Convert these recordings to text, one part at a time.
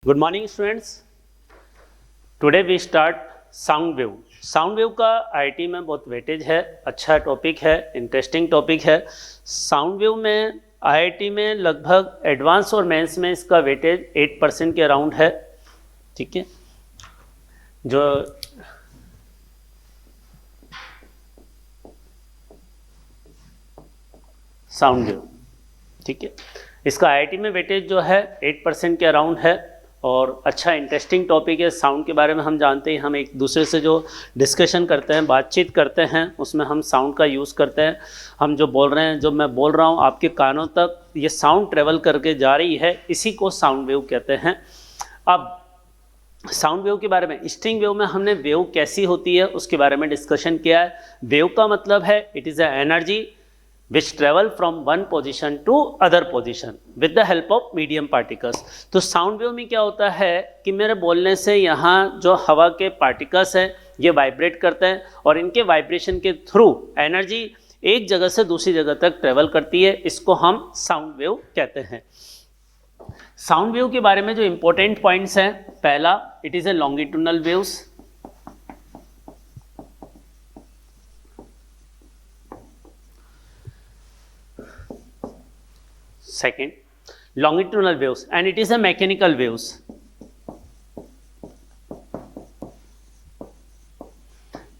Good morning students. Today we start sound wave. Sound wave का IT में बहुत weightage है, अच्छा टॉपिक है, इंटरेस्टिंग टॉपिक है। साउंड वेव में आईआईटी में लगभग एडवांस और मेंस में इसका वेटेज 8% के अराउंड है। ठीक है, जो साउंड वेव, ठीक है, इसका आईआईटी में वेटेज जो है 8% के अराउंड है और अच्छा इंटरेस्टिंग टॉपिक है। साउंड के बारे में हम जानते हैं, हम एक दूसरे से जो डिस्कशन करते हैं, बातचीत करते हैं, उसमें हम साउंड का यूज़ करते हैं। हम जो बोल रहे हैं, जो मैं बोल रहा हूँ, आपके कानों तक ये साउंड ट्रेवल करके जा रही है, इसी को साउंड वेव कहते हैं। अब साउंड वेव के बारे में, स्ट्रिंग वेव में हमने वेव कैसी होती है उसके बारे में डिस्कशन किया है। वेव का मतलब है it is a energy which travel from one position to other position with the help of medium particles। तो साउंड वेव में क्या होता है कि मेरे बोलने से यहाँ जो हवा के पार्टिकल्स हैं ये वाइब्रेट करते हैं और इनके वाइब्रेशन के थ्रू एनर्जी एक जगह से दूसरी जगह तक ट्रेवल करती है। इसको हम साउंड वेव कहते हैं। साउंड वेव के बारे में जो इंपॉर्टेंट पॉइंट्स हैं, पहला, it is a longitudinal waves. Second, longitudinal waves and it is a mechanical waves।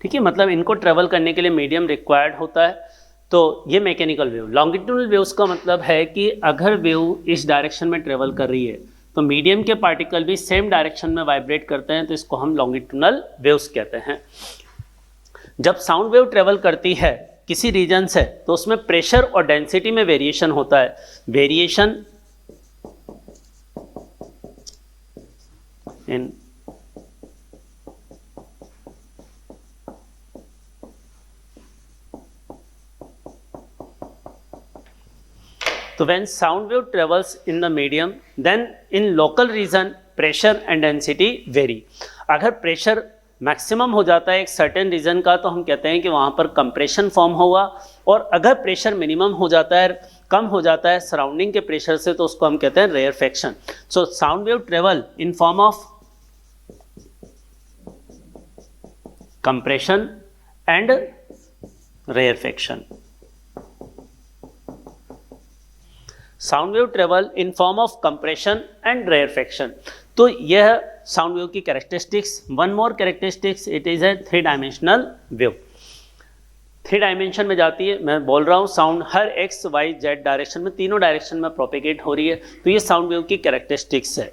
ठीक है, मतलब इनको ट्रेवल करने के लिए मीडियम रिक्वायर्ड होता है, तो ये मैकेनिकल वेव। लॉन्गिट्यूडनल वेव्स का मतलब है कि अगर वेव इस डायरेक्शन में ट्रेवल कर रही है तो मीडियम के पार्टिकल भी सेम डायरेक्शन में वाइब्रेट करते हैं, तो इसको हम लॉन्गिट्यूडनल वेव्स कहते हैं। जब साउंड वेव ट्रेवल करती है किसी रीजन से तो उसमें प्रेशर और डेंसिटी में वेरिएशन होता है। वेरिएशन इन तो when sound wave travels in the medium then in local region pressure and density vary. अगर प्रेशर मैक्सिमम हो जाता है एक सर्टेन रीजन का तो हम कहते हैं कि वहाँ पर कंप्रेशन फॉर्म होगा, और अगर प्रेशर मिनिमम हो जाता है, कम हो जाता है सराउंडिंग के प्रेशर से, तो उसको हम कहते हैं rarefaction. So sound wave travel in form of compression and rarefaction. Sound wave travel in form of compression and rarefaction. तो यह साउंड वेव की characteristics. One more characteristics, it is a 3 dimensional wave. 3 dimension में जाती है। मैं बोल रहा हूँ साउंड हर एक्स वाई जेड डायरेक्शन में, तीनों डायरेक्शन में प्रोपेगेट हो रही है, तो ये साउंड वेव की कैरेक्टरिस्टिक्स है।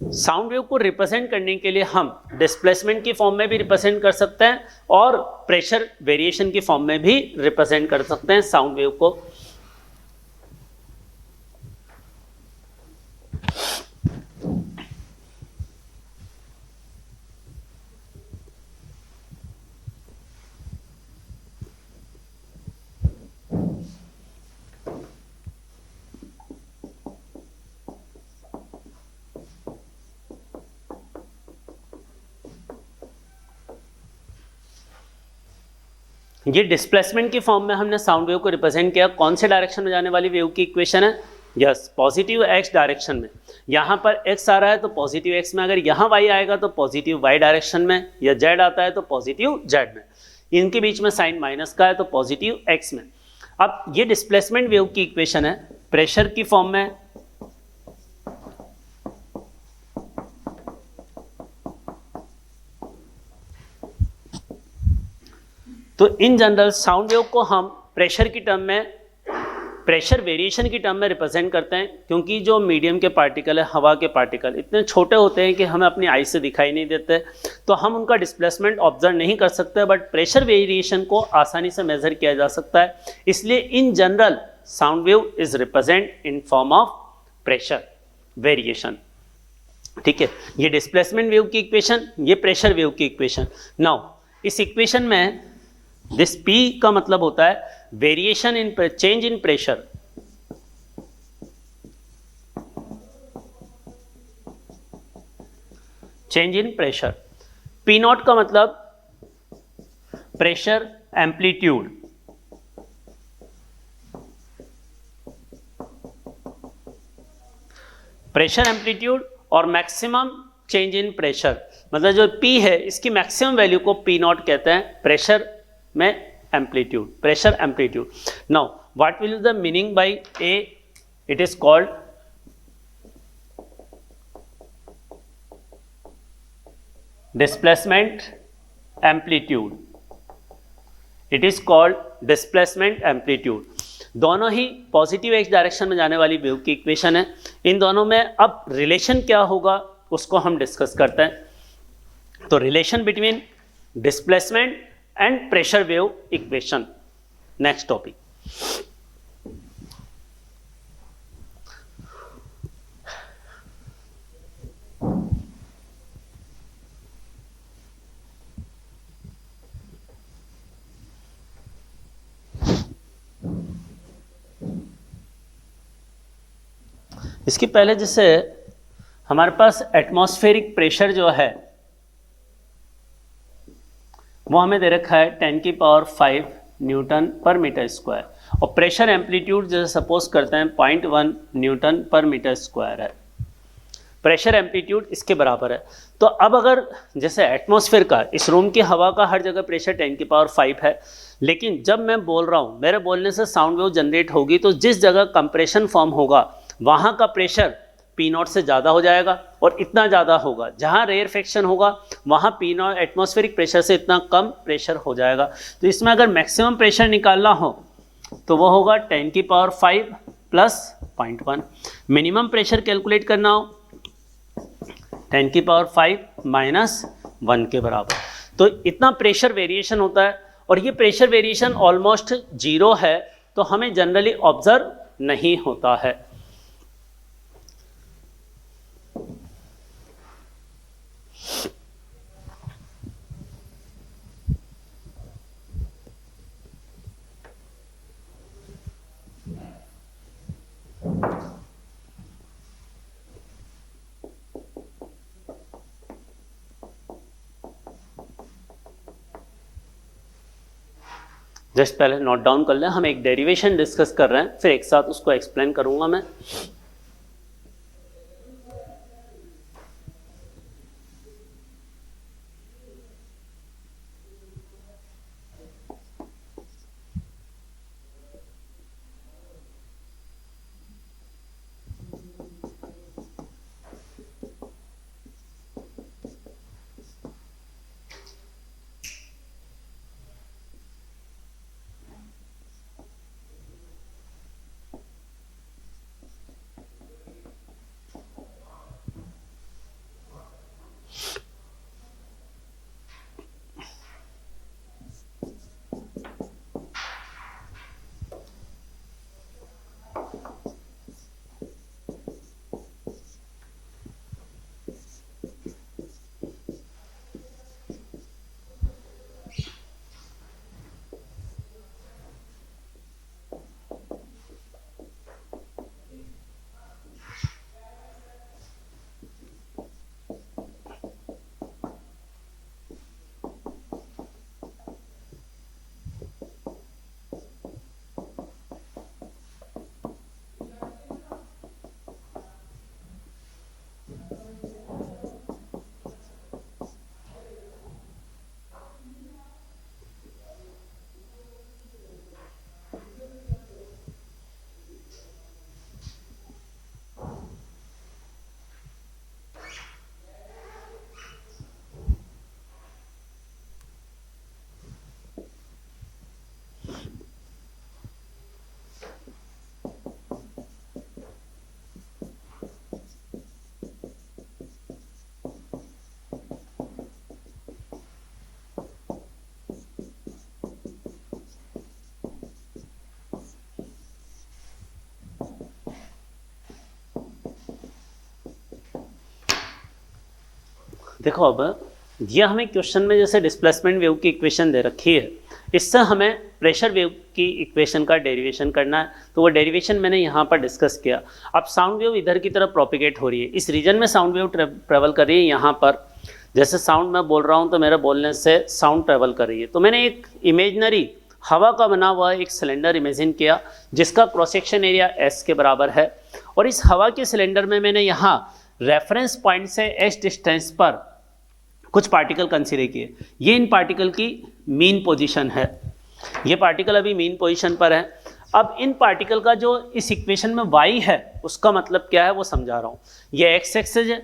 साउंड वेव को रिप्रेजेंट करने के लिए हम डिस्प्लेसमेंट की फॉर्म में भी रिप्रेजेंट कर सकते हैं और प्रेशर वेरिएशन की फॉर्म में भी रिप्रेजेंट कर सकते हैं साउंड वेव को। ये डिस्प्लेसमेंट की फॉर्म में हमने साउंड वेव को रिप्रेजेंट किया। कौन से डायरेक्शन में जाने वाली वेव की इक्वेशन है? यस, पॉजिटिव एक्स डायरेक्शन में। यहाँ पर एक्स आ रहा है तो पॉजिटिव एक्स में, अगर यहाँ वाई आएगा तो पॉजिटिव वाई डायरेक्शन में, या जेड आता है तो पॉजिटिव जेड में, इनके बीच में साइन माइनस का है तो पॉजिटिव एक्स में। अब ये डिस्प्लेसमेंट वेव की इक्वेशन है प्रेशर की फॉर्म में। तो इन जनरल साउंड वेव को हम प्रेशर की टर्म में, प्रेशर वेरिएशन की टर्म में रिप्रेजेंट करते हैं, क्योंकि जो मीडियम के पार्टिकल है, हवा के पार्टिकल इतने छोटे होते हैं कि हमें अपनी आई से दिखाई नहीं देते, तो हम उनका डिस्प्लेसमेंट ऑब्जर्व नहीं कर सकते, बट प्रेशर वेरिएशन को आसानी से मेजर किया जा सकता है। इसलिए in general sound wave is represent in form of pressure variation. ठीक है, ये डिस्प्लेसमेंट वेव की इक्वेशन, ये प्रेशर वेव की इक्वेशन। नाउ इस इक्वेशन में दिस P का मतलब होता है variation in change in pressure. Change in pressure. P not का मतलब प्रेशर एम्पलीट्यूड। प्रेशर एम्पलीट्यूड और मैक्सिमम चेंज इन प्रेशर, मतलब जो P है इसकी मैक्सिमम वैल्यू को P नॉट कहते हैं, प्रेशर में amplitude, pressure amplitude. Now what will the meaning bye A? It is called displacement amplitude, it is called displacement amplitude. दोनों ही पॉजिटिव एक्स डायरेक्शन में जाने वाली वेव की इक्वेशन है। इन दोनों में अब रिलेशन क्या होगा उसको हम डिस्कस करते हैं। तो relation between displacement and pressure wave equation, next topic. इसके पहले जैसे हमारे पास एटमॉस्फेरिक प्रेशर जो है वो हमें दे रखा है 10⁵ न्यूटन पर मीटर स्क्वायर, और प्रेशर एम्पलीट्यूड जैसे सपोज करते हैं 0.1 न्यूटन पर मीटर स्क्वायर है, प्रेशर एम्पलीट्यूड इसके बराबर है। तो अब अगर जैसे एटमॉस्फेयर का, इस रूम की हवा का हर जगह प्रेशर 10⁵ है, लेकिन जब मैं बोल रहा हूँ मेरे बोलने से साउंड वेव जनरेट होगी, तो जिस जगह कंप्रेशन फॉर्म होगा वहाँ का प्रेशर P नॉट से ज़्यादा हो जाएगा, और इतना ज़्यादा होगा जहाँ रेयरफेक्शन होगा वहाँ P नॉट एटमॉस्फेरिक प्रेशर से इतना कम प्रेशर हो जाएगा। तो इसमें अगर मैक्सिमम प्रेशर निकालना हो तो वो होगा 10⁵ प्लस 0.1। मिनिमम प्रेशर कैलकुलेट करना हो 10⁵ माइनस 1 के बराबर। तो इतना प्रेशर वेरिएशन होता है, और ये प्रेशर वेरिएशन ऑलमोस्ट 0 है, तो हमें जनरली ऑब्जर्व नहीं होता है। जस्ट पहले नोट डाउन कर लें, हम एक डेरिवेशन डिस्कस कर रहे हैं, फिर एक साथ उसको एक्सप्लेन करूंगा मैं। देखो अब ये हमें क्वेश्चन में जैसे डिस्प्लेसमेंट वेव की इक्वेशन दे रखी है, इससे हमें प्रेशर वेव की इक्वेशन का डेरिवेशन करना है। तो वो डेरिवेशन मैंने यहाँ पर डिस्कस किया। अब साउंड वेव इधर की तरफ प्रोपिगेट हो रही है, इस रीजन में साउंड वेव ट्रेवल कर रही है। यहाँ पर जैसे साउंड मैं बोल रहा हूँ तो मेरे बोलने से साउंड ट्रेवल कर रही है, तो मैंने एक इमेजनरी हवा का बना हुआ एक सिलेंडर इमेजिन किया जिसका क्रॉस सेक्शन एरिया एस के बराबर है, और इस हवा के सिलेंडर में मैंने यहाँ रेफरेंस पॉइंट से एस डिस्टेंस पर कुछ पार्टिकल कंसीडर किए। ये इन पार्टिकल की मीन पोजीशन है, ये पार्टिकल अभी मीन पोजीशन पर है। अब इन पार्टिकल का जो इस इक्वेशन में y है उसका मतलब क्या है वो समझा रहा हूँ। ये x एक्सिस है,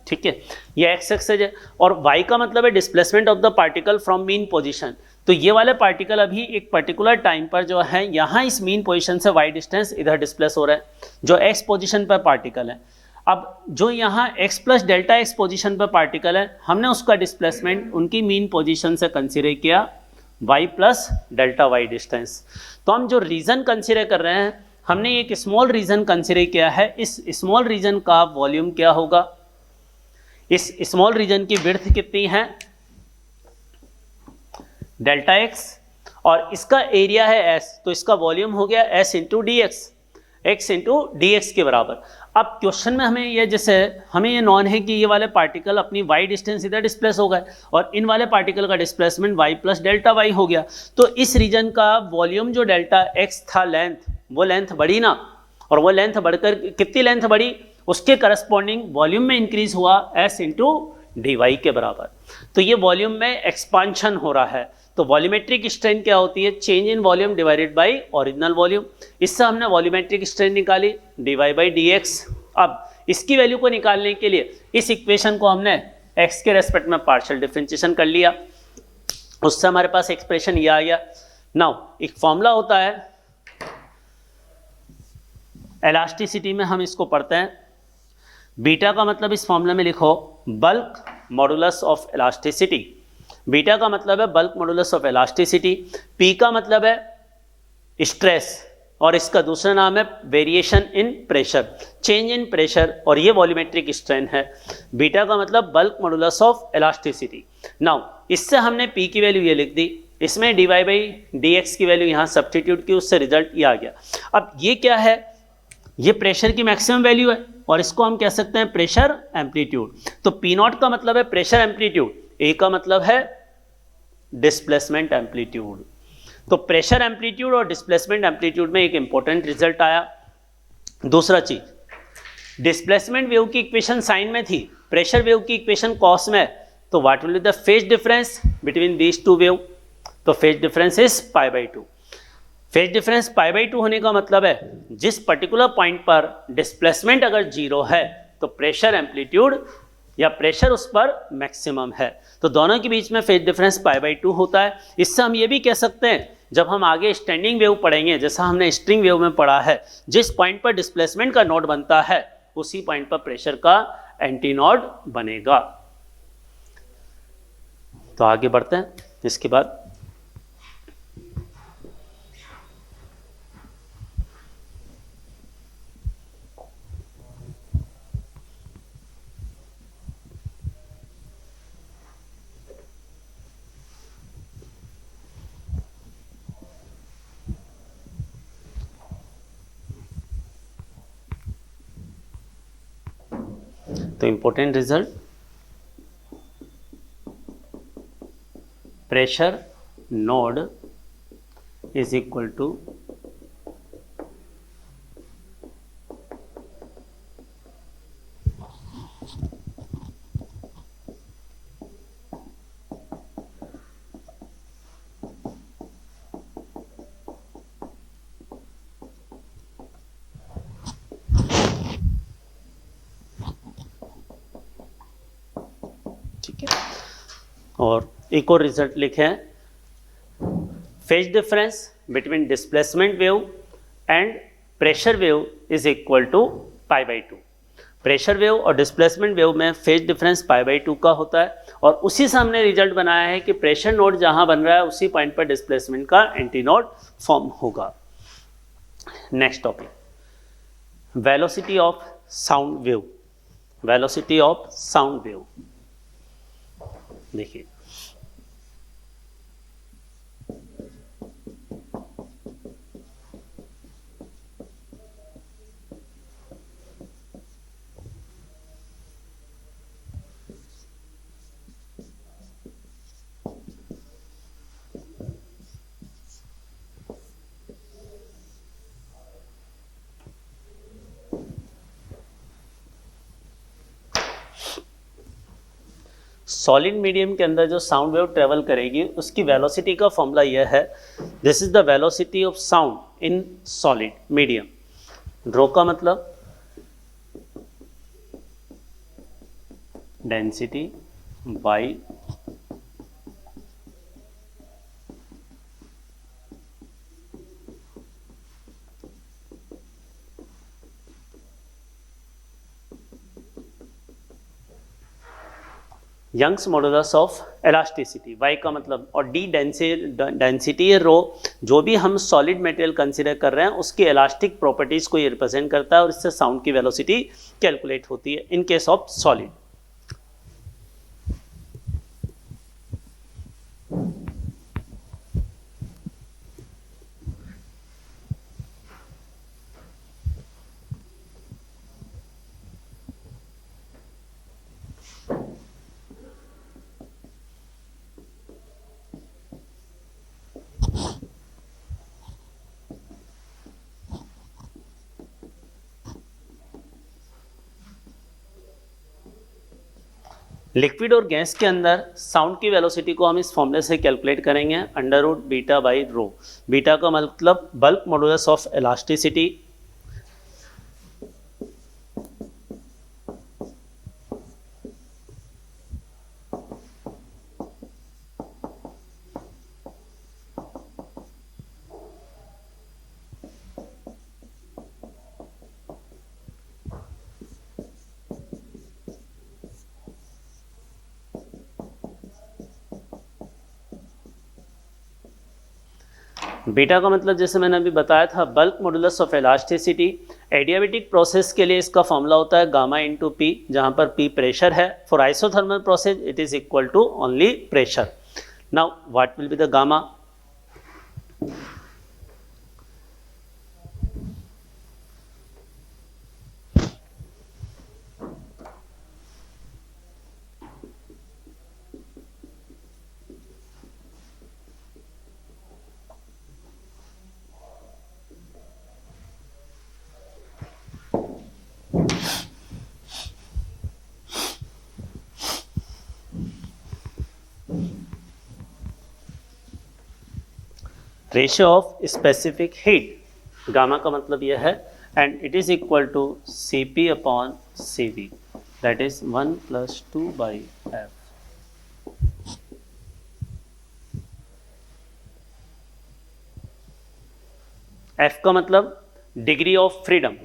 ठीक है, ये x एक्सिस है, और y का मतलब है displacement of the particle from mean position. तो ये वाले पार्टिकल अभी एक पर्टिकुलर टाइम पर जो है यहाँ इस मीन पोजीशन से y डिस्टेंस इधर डिस्प्लेस हो रहा है, जो x पोजीशन पर पार्टिकल है। अब जो यहाँ x plus delta x position पर पार्टिकल है, हमने उसका डिस्प्लेसमेंट उनकी मीन पोजीशन से कंसीडर किया y plus delta y distance. तो हम जो रीजन कंसीडर कर रहे हैं, हमने एक स्मॉल रीजन कंसीडर किया है। इस स्मॉल रीजन का वॉल्यूम क्या होगा, इस स्मॉल रीजन की विड्थ कितनी है, डेल्टा x, और इसका एरिया है s, तो इसका वॉल्यूम हो गया s into D x, x into D x के बराबर। अब क्वेश्चन में हमें ये जैसे हमें ये नॉन है कि ये वाले पार्टिकल अपनी y डिस्टेंस इधर डिस्प्लेस हो गए और इन वाले पार्टिकल का displacement y plus delta y हो गया। तो इस रीजन का वॉल्यूम जो डेल्टा x था लेंथ, वो लेंथ बढ़ी ना, और वो लेंथ बढ़कर कितनी लेंथ बढ़ी, उसके करस्पॉन्डिंग वॉल्यूम में इंक्रीज हुआ s इंटू डी वाई के बराबर। तो ये वॉल्यूम में एक्सपांशन हो रहा है। तो वॉल्यूमेट्रिक स्ट्रेन क्या होती है, change in volume divided by original volume. इससे हमने वॉल्यूमेट्रिक स्ट्रेन निकाली D Y by D X. अब इसकी वैल्यू को निकालने के लिए इस इक्वेशन को हमने x के रेस्पेक्ट में पार्शियल डिफरेंशिएशन कर लिया, उससे हमारे पास एक्सप्रेशन ये आ गया। नाउ एक फॉर्मूला होता है इलास्टिसिटी में, हम इसको पढ़ते हैं बीटा का मतलब इस फॉर्मूला में लिखो bulk modulus of elasticity. Beta का मतलब है bulk modulus of elasticity, P का मतलब है स्ट्रेस और इसका दूसरा नाम है variation in pressure, change in pressure, और ये वॉल्यूमेट्रिक स्ट्रेन है। बीटा का मतलब bulk modulus of elasticity. Now इससे हमने पी की वैल्यू ये लिख दी, इसमें D Y by D X की वैल्यू यहाँ सब्स्टिट्यूट की, उससे रिजल्ट ये आ गया। अब ये क्या है, ये प्रेशर की मैक्सिमम वैल्यू है और इसको हम कह सकते हैं प्रेशर एम्पलीट्यूड। तो पी नॉट का मतलब है प्रेशर एम्पलीट्यूड, ए का मतलब है डिस्प्लेसमेंट एम्पलीट्यूड। तो प्रेशर एम्पलीट्यूड और डिस्प्लेसमेंट एम्पलीट्यूड में एक इंपॉर्टेंट रिजल्ट आया। दूसरा चीज, डिस्प्लेसमेंट वेव की इक्वेशन साइन में थी, प्रेशर वेव की इक्वेशन कॉस में, तो what will be the phase difference between these two wave, तो phase difference is pi by 2। Phase difference pi by 2 होने का मतलब है जिस पर्टिकुलर पॉइंट पर डिस्प्लेसमेंट अगर जीरो है तो प्रेशर एम्पलीट्यूड या प्रेशर उस पर मैक्सिमम है। तो दोनों के बीच में फेज डिफरेंस पाई बाई 2 होता है। इससे हम ये भी कह सकते हैं जब हम आगे स्टैंडिंग वेव पढ़ेंगे, जैसा हमने स्ट्रिंग वेव में पढ़ा है, जिस पॉइंट पर डिस्प्लेसमेंट का नोड बनता है उसी पॉइंट पर प्रेशर का एंटी नोड बनेगा। तो आगे बढ़ते हैं। इसके बाद तो important result, pressure node is equal to और एक और रिजल्ट लिखे हैं, phase difference between displacement wave and pressure wave is equal to pi by 2। Pressure wave और डिस्प्लेसमेंट वेव में फेज डिफरेंस पाई बाई 2 का होता है और उसी से हमने रिजल्ट बनाया है कि प्रेशर नोड जहां बन रहा है उसी पॉइंट पर डिस्प्लेसमेंट का एंटी नोड फॉर्म होगा। Next topic, velocity of sound wave. Velocity of sound wave देखिए, सॉलिड मीडियम के अंदर जो साउंड वेव ट्रेवल करेगी उसकी वेलोसिटी का फॉर्मूला यह है, this is the velocity of sound in solid medium. Rho का मतलब density by Young's modulus of elasticity, Y का मतलब, और डी डेंसिटी है रो, जो भी हम सॉलिड मटेरियल कंसीडर कर रहे हैं उसकी इलास्टिक प्रॉपर्टीज को ये रिप्रेजेंट करता है और इससे साउंड की वेलोसिटी कैलकुलेट होती है in case of solid. Liquid और गैस के अंदर साउंड की वेलोसिटी को हम इस फॉर्मूले से कैलकुलेट करेंगे, under root beta by rho. Beta का मतलब bulk modulus of elasticity, beta का मतलब जैसे मैंने अभी बताया था bulk modulus of elasticity. Adiabatic process के लिए इसका फॉर्मूला होता है गामा इंटू पी, जहाँ पर पी प्रेशर है। For isothermal process it is equal to only pressure. Now what will be the gamma? Ratio of specific heat, gamma का मतलब यह है, and it is equal to C P upon C V, that is 1 + 2/f। F का मतलब degree of freedom,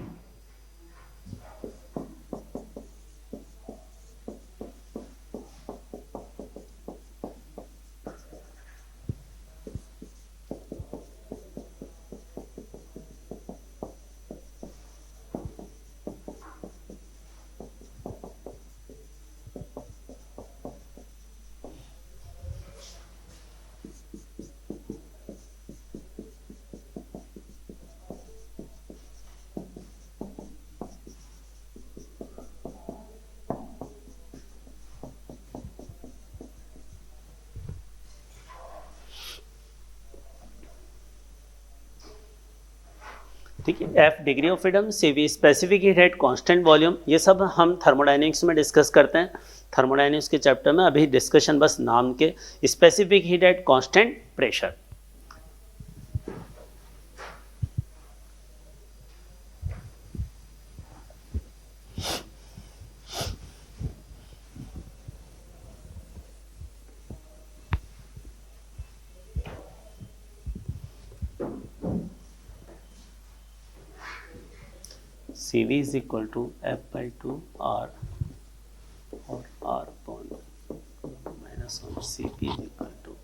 ठीक है। F degree of freedom, C V specific heat at constant volume. ये सब हम थर्मोडायनेमिक्स में डिस्कस करते हैं, थर्मोडायनेमिक्स के चैप्टर में। अभी डिस्कशन बस नाम के, specific heat at constant pressure. CV is equal to F/2 R, और R upon -1 CP is equal to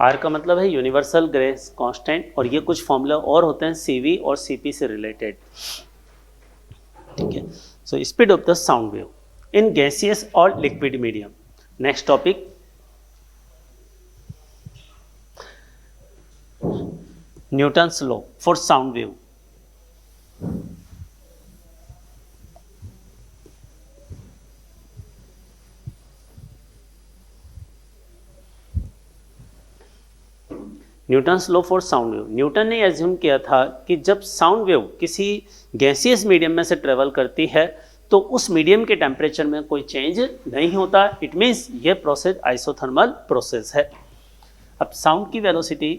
R का मतलब है यूनिवर्सल ग्रेस कांस्टेंट, और ये कुछ फॉर्मूला और होते हैं सीवी और सीपी से रिलेटेड। ठीक है। So speed of the sound wave in gaseous और liquid medium. Next topic, Newton's law for sound wave. Newton's law for sound wave. Newton ने एज्यूम किया था कि जब साउंड वेव किसी गैसियस मीडियम में से ट्रेवल करती है तो उस मीडियम के टेम्परेचर में कोई चेंज नहीं होता। इट मीन्स ये प्रोसेस आइसोथर्मल प्रोसेस है। अब साउंड की वेलोसिटी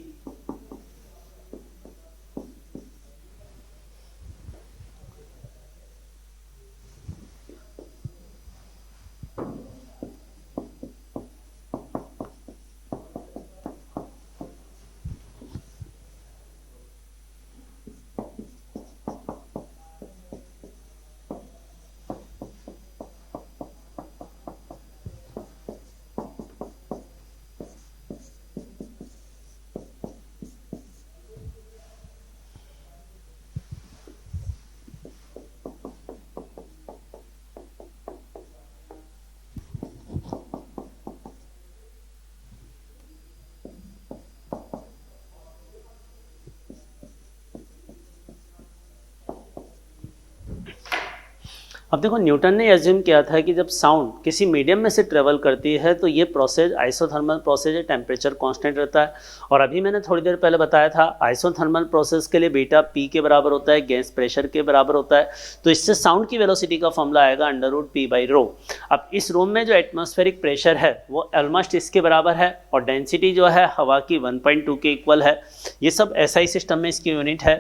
अब देखो न्यूटन ने एज्यूम किया था कि जब साउंड किसी मीडियम में से ट्रेवल करती है तो ये प्रोसेस आइसोथर्मल प्रोसेस है, टेम्परेचर कांस्टेंट रहता है। और अभी मैंने थोड़ी देर पहले बताया था आइसोथर्मल प्रोसेस के लिए बीटा पी के बराबर होता है, गैस प्रेशर के बराबर होता है। तो इससे साउंड की वेलोसिटी का फॉर्मूला आएगा √p/ρ। अब इस रूम में जो एटमॉस्फेरिक प्रेशर है वो ऑलमोस्ट इसके बराबर है और डेंसिटी जो है हवा की 1.2 के इक्वल है। ये सब SI सिस्टम में इसकी यूनिट है,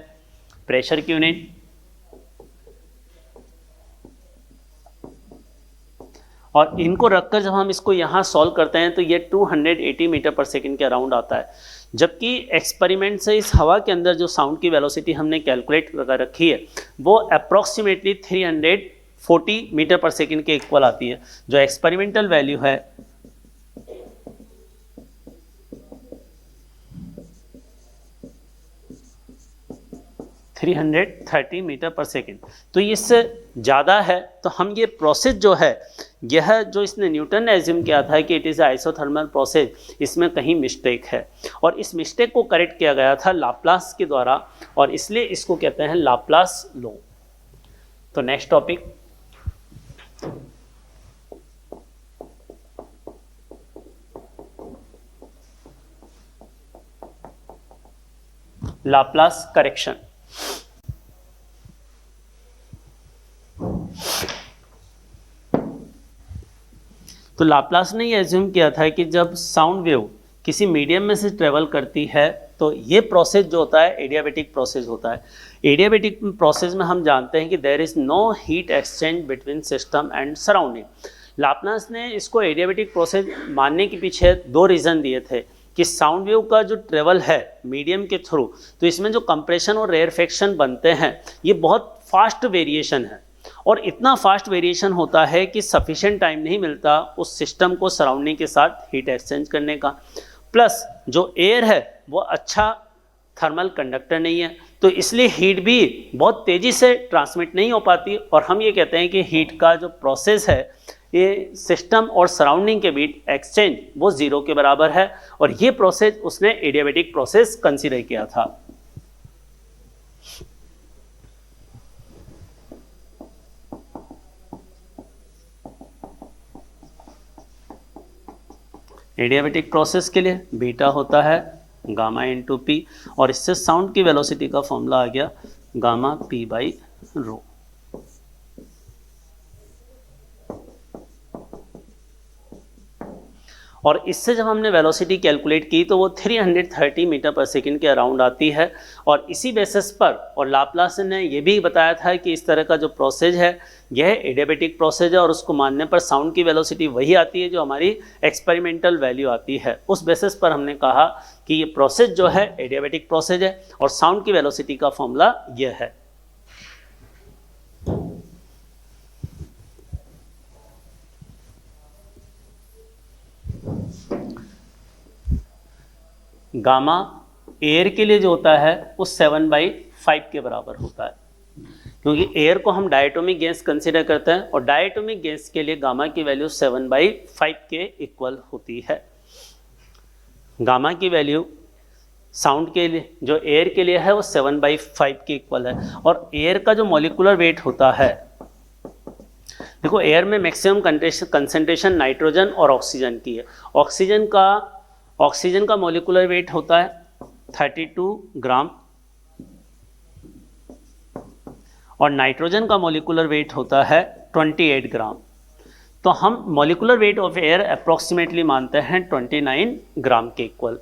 प्रेशर की यूनिट। और इनको रखकर जब हम इसको यहाँ सॉल्व करते हैं तो ये 280 मीटर पर सेकंड के अराउंड आता है। जबकि एक्सपेरिमेंट से इस हवा के अंदर जो साउंड की वेलोसिटी हमने कैलकुलेट कर रखी है वो अप्रॉक्सीमेटली 340 मीटर पर सेकंड के इक्वल आती है। जो एक्सपेरिमेंटल वैल्यू है 330 मीटर पर सेकेंड। तो इससे ज़्यादा है तो हम ये प्रोसेस जो है यह जो इसने न्यूटन ने एज्यूम किया था कि इट इज़ आइसोथर्मल प्रोसेस, इसमें कहीं मिस्टेक है और इस मिस्टेक को करेक्ट किया गया था लाप्लास के द्वारा और इसलिए इसको कहते हैं लाप्लास लॉ। तो नेक्स्ट टॉपिक लाप्लास करेक्शन। तो लाप्लास ने ये एज्यूम किया था कि जब साउंड वेव किसी मीडियम में से ट्रेवल करती है तो ये प्रोसेस जो होता है एडियाबैटिक प्रोसेस होता है। एडियाबैटिक प्रोसेस में हम जानते हैं कि there is no heat exchange between system and surrounding. Laplace ने इसको एडियाबैटिक प्रोसेस मानने के पीछे दो रीज़न दिए थे कि साउंड वेव का जो ट्रेवल है मीडियम के थ्रू तो इसमें जो कंप्रेशन और रेयरफेक्शन बनते हैं ये बहुत फास्ट वेरिएशन है और इतना फास्ट वेरिएशन होता है कि सफिशिएंट टाइम नहीं मिलता उस सिस्टम को सराउंडिंग के साथ हीट एक्सचेंज करने का। प्लस जो एयर है वो अच्छा थर्मल कंडक्टर नहीं है तो इसलिए हीट भी बहुत तेज़ी से ट्रांसमिट नहीं हो पाती और हम ये कहते हैं कि हीट का जो प्रोसेस है ये सिस्टम और सराउंडिंग के बीच एक्सचेंज वो ज़ीरो के बराबर है और ये प्रोसेस उसने एडियाबैटिक प्रोसेस कंसीडर किया था। एडियाबैटिक प्रोसेस के लिए बीटा होता है गामा इंटू पी और इससे साउंड की वेलोसिटी का फॉर्मूला आ गया गामा p/ρ। और इससे जब हमने वेलोसिटी कैलकुलेट की तो वो 330 मीटर पर सेकंड के अराउंड आती है और इसी बेसिस पर और लाप्लास ने ये भी बताया था कि इस तरह का जो प्रोसेस है यह एडियाबैटिक प्रोसेस है और उसको मानने पर साउंड की वेलोसिटी वही आती है जो हमारी एक्सपेरिमेंटल वैल्यू आती है। उस बेसिस पर हमने कहा कि ये प्रोसेस जो है एडियाबैटिक प्रोसेस है और साउंड की वेलोसिटी का फॉर्मूला यह है। गामा एयर के लिए जो होता है वो 7/5 के बराबर होता है क्योंकि एयर को हम डायटोमिक गैस कंसीडर करते हैं और डायटोमिक गैस के लिए गामा की वैल्यू 7/5 के इक्वल होती है। गामा की वैल्यू साउंड के लिए, जो एयर के लिए है वो 7/5 के इक्वल है। और एयर का जो मॉलिक्यूलर वेट होता है, देखो एयर में मैक्सिमम कंसेंट्रेशन नाइट्रोजन और ऑक्सीजन की है। ऑक्सीजन का मॉलिक्यूलर वेट होता है 32 ग्राम और नाइट्रोजन का मॉलिक्यूलर वेट होता है 28 ग्राम। तो हम molecular weight of air approximately मानते हैं 29 ग्राम के इक्वल।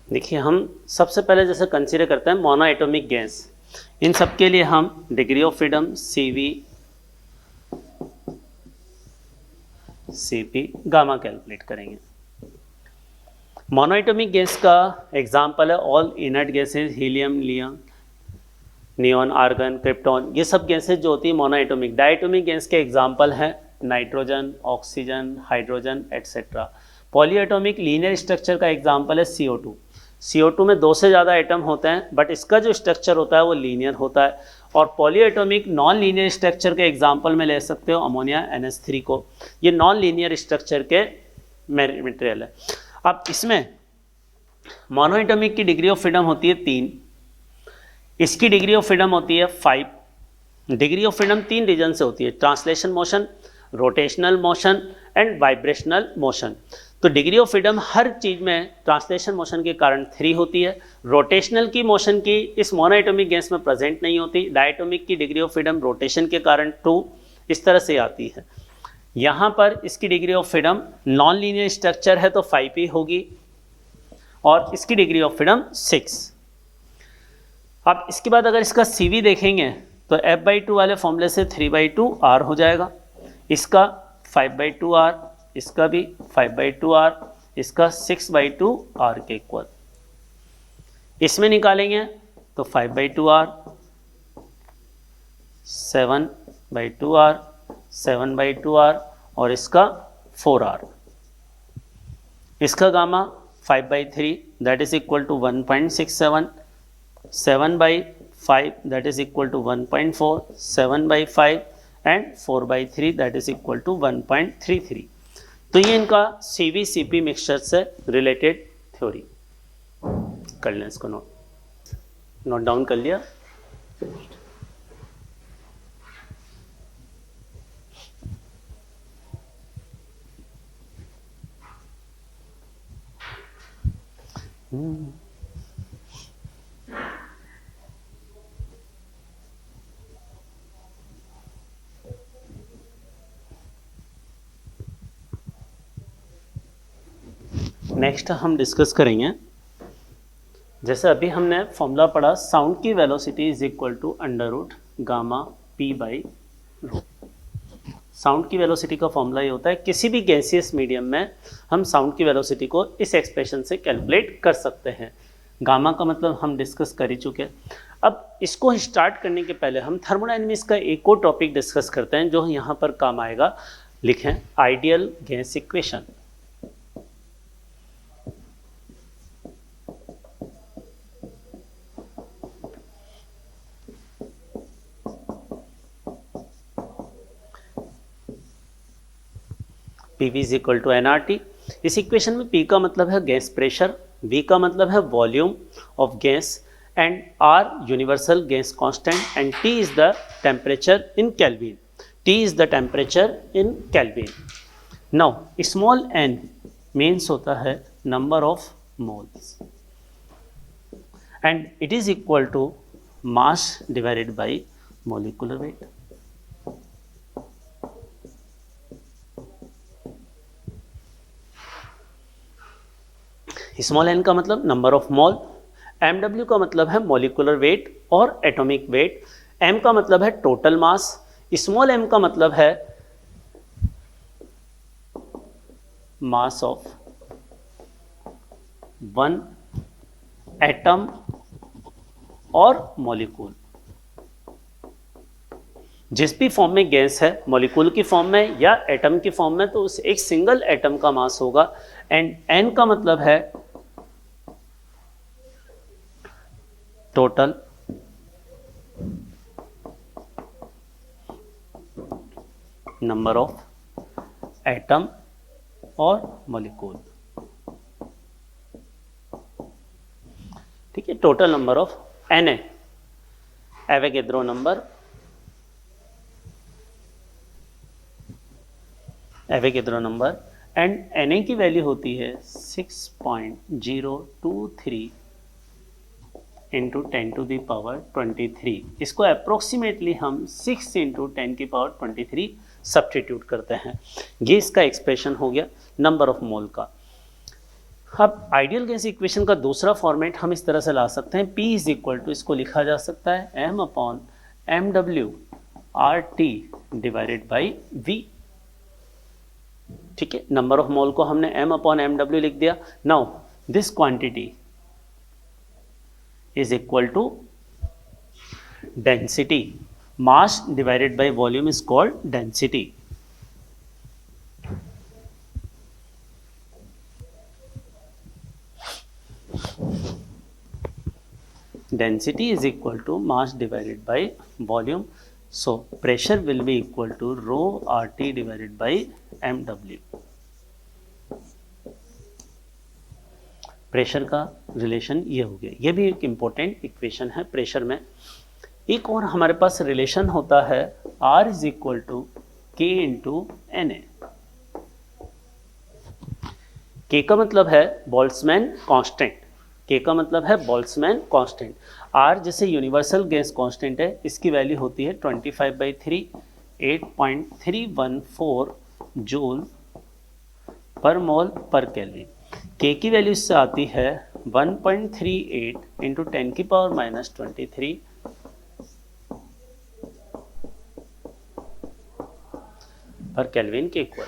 देखिए हम सबसे पहले जैसे कंसीडर करते हैं मोनो एटॉमिक गैस, इन सब के लिए हम degree of freedom CV, CP, gamma calculate करेंगे। मोनो एटॉमिक गैस का एग्जांपल है ऑल इनर्ट गैसेज, हीलियम, लियम, नियॉन, आर्गन, क्रिप्टॉन, ये सब गैसेज जो होती है मोनो एटॉमिक। डायटोमिक गैस के एग्जांपल हैं nitrogen, oxygen, hydrogen etcetera. Poly atomic linear structure का एग्जांपल है CO2। CO2 में 2 से ज़्यादा एटम होते हैं बट इसका जो स्ट्रक्चर होता है वो लीनियर होता है। और पॉलीएटॉमिक नॉन लीनियर स्ट्रक्चर के एग्जांपल में ले सकते हो अमोनिया NH3 को, ये नॉन लीनियर स्ट्रक्चर के मटेरियल है। अब इसमें मोनोएटॉमिक की डिग्री ऑफ फ्रीडम होती है 3, इसकी डिग्री ऑफ फ्रीडम होती है 5। डिग्री ऑफ फ्रीडम 3 रीजन से होती है, translation motion, rotational motion and vibrational motion. तो डिग्री ऑफ फ्रीडम हर चीज़ में ट्रांसलेशन मोशन के कारण 3 होती है, रोटेशनल की मोशन की इस मोनोएटॉमिक गैस में प्रेजेंट नहीं होती, डायटोमिक की डिग्री ऑफ फ्रीडम रोटेशन के कारण 2, इस तरह से आती है। यहाँ पर इसकी degree of freedom non linear structure है तो 5p होगी और इसकी डिग्री ऑफ फ्रीडम 6। अब इसके बाद अगर इसका CV देखेंगे तो F/2 वाले फॉर्मूले से 3/2R हो जाएगा, इसका 5/2R, इसका भी 5/2R, इसका 6/2R के इक्वल। इसमें निकालेंगे तो 5/2R, 7/2R, 7/2R और इसका 4R। इसका gamma 5/3 that is equal to 1.67, 7/5 that is equal to 1.4, 7/5 and 4/3 that is equal to 1.33। तो ये इनका CV/CP मिक्सचर से रिलेटेड थ्योरी कर लें, इसको नोट डाउन कर लिया। नेक्स्ट हम डिस्कस करेंगे, जैसे अभी हमने फॉर्मूला पढ़ा, साउंड की velocity is equal to √P/ρ। Sound की वेलोसिटी का फॉर्मूला ये होता है, किसी भी गैसियस मीडियम में हम साउंड की वेलोसिटी को इस एक्सप्रेशन से कैलकुलेट कर सकते हैं। गामा का मतलब हम डिस्कस कर ही चुके हैं। अब इसको स्टार्ट करने के पहले हम थर्मोडायनेमिक्स का एक और टॉपिक डिस्कस करते हैं जो यहाँ पर काम आएगा। लिखें ideal gas equation. PV is equal to nRT। इस इक्वेशन में P का मतलब है गैस प्रेशर, V का मतलब है volume of gas and R universal gas constant and T is the temperature in Kelvin. T is the temperature in Kelvin. Now small n means होता है number of moles and it is equal to mass divided by molecular weight. Small n का मतलब number of mole, mw का मतलब है molecular weight और atomic weight, m का मतलब है टोटल मास, स्मॉल m का मतलब है मास ऑफ वन एटम और मॉलिक्यूल। जिस भी फॉर्म में गैस है, मॉलिक्यूल की फॉर्म में या एटम की फॉर्म में, तो उस एक सिंगल एटम का मास होगा। एंड n का मतलब है टोटल नंबर ऑफ एटम और मॉलिक्यूल। ठीक है, total number of Na, Avogadro number, Avogadro number. And Na की वैल्यू होती है 6.023 इंटू 10⁻23। इसको अप्रोक्सीमेटली हम 6 इंटू 10⁻23 सब्स्टिट्यूट करते हैं। ये इसका एक्सप्रेशन हो गया नंबर ऑफ मोल का। अब आइडियल गैस इक्वेशन का दूसरा फॉर्मेट हम इस तरह से ला सकते हैं, P इज इक्वल टू, इसको लिखा जा सकता है m/mw RT divided by V। ठीक है, नंबर ऑफ मोल को हमने m/mw लिख दिया। Now this quantity is equal to density. Mass divided by volume is called density. Density is equal to mass divided by volume. So pressure will be equal to rho RT divided by mw. Pressure का relation ये हो गया। ये भी एक important equation है pressure में। एक और हमारे पास रिलेशन होता है R इज इक्वल टू के इंटू Na। के का मतलब है बोल्ट्जमैन कांस्टेंट, के का मतलब है बोल्ट्जमैन कांस्टेंट। R जैसे यूनिवर्सल गैस कांस्टेंट है, इसकी वैल्यू होती है 25/3, 8.314 जूल पर मोल पर केल्विन। के की वैल्यू इससे आती है 1.38 इंटू 10⁻⁻23 पर केल्विन के इक्वल।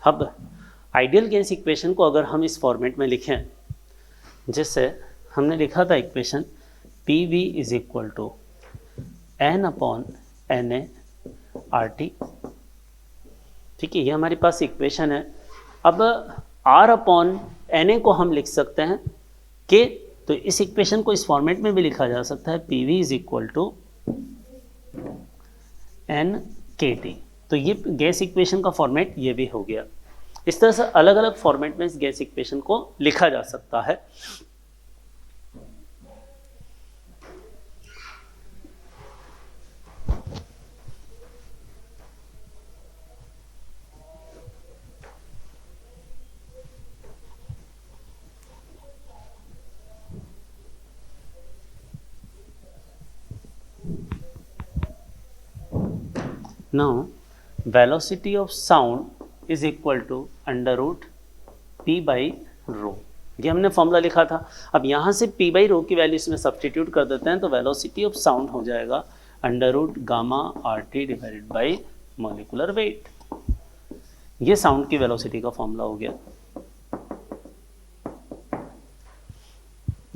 अब आइडियल गैस इक्वेशन को अगर हम इस फॉर्मेट में लिखें, जिससे हमने लिखा था equation PV is equal to n/Na RT। ठीक है, ये हमारे पास इक्वेशन है। अब R/Na को हम लिख सकते हैं के, तो इस इक्वेशन को इस फॉर्मेट में भी लिखा जा सकता है PV is equal to NKT। तो ये गैस इक्वेशन का फॉर्मेट ये भी हो गया। इस तरह से अलग अलग फॉर्मेट में इस गैस इक्वेशन को लिखा जा सकता है। Now velocity of sound is equal to under root P by रो। ये हमने फॉर्मूला लिखा था। अब यहाँ से P बाई रो की वैल्यू इसमें सब्सटीट्यूट कर देते हैं, तो वेलोसिटी ऑफ साउंड हो जाएगा under root gamma RT divided by molecular weight. ये साउंड की वेलोसिटी का फॉर्मूला हो गया,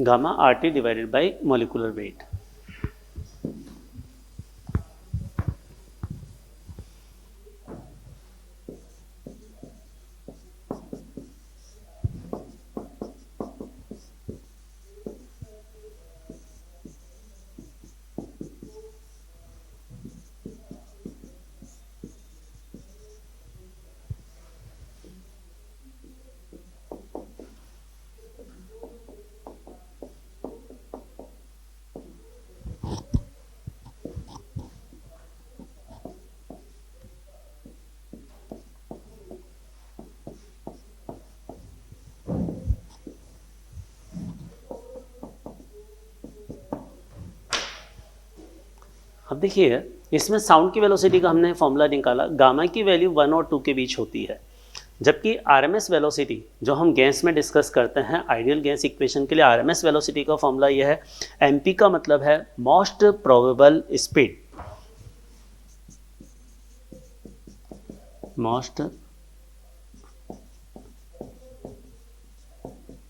gamma RT divided by molecular weight. अब देखिए इसमें साउंड की वेलोसिटी का हमने फॉर्मूला निकाला, गामा की वैल्यू 1 और 2 के बीच होती है, जबकि आरएमएस वेलोसिटी जो हम गैस में डिस्कस करते हैं आइडियल गैस इक्वेशन के लिए, आरएमएस वेलोसिटी का फॉर्मूला यह है, एमपी का मतलब है most probable speed,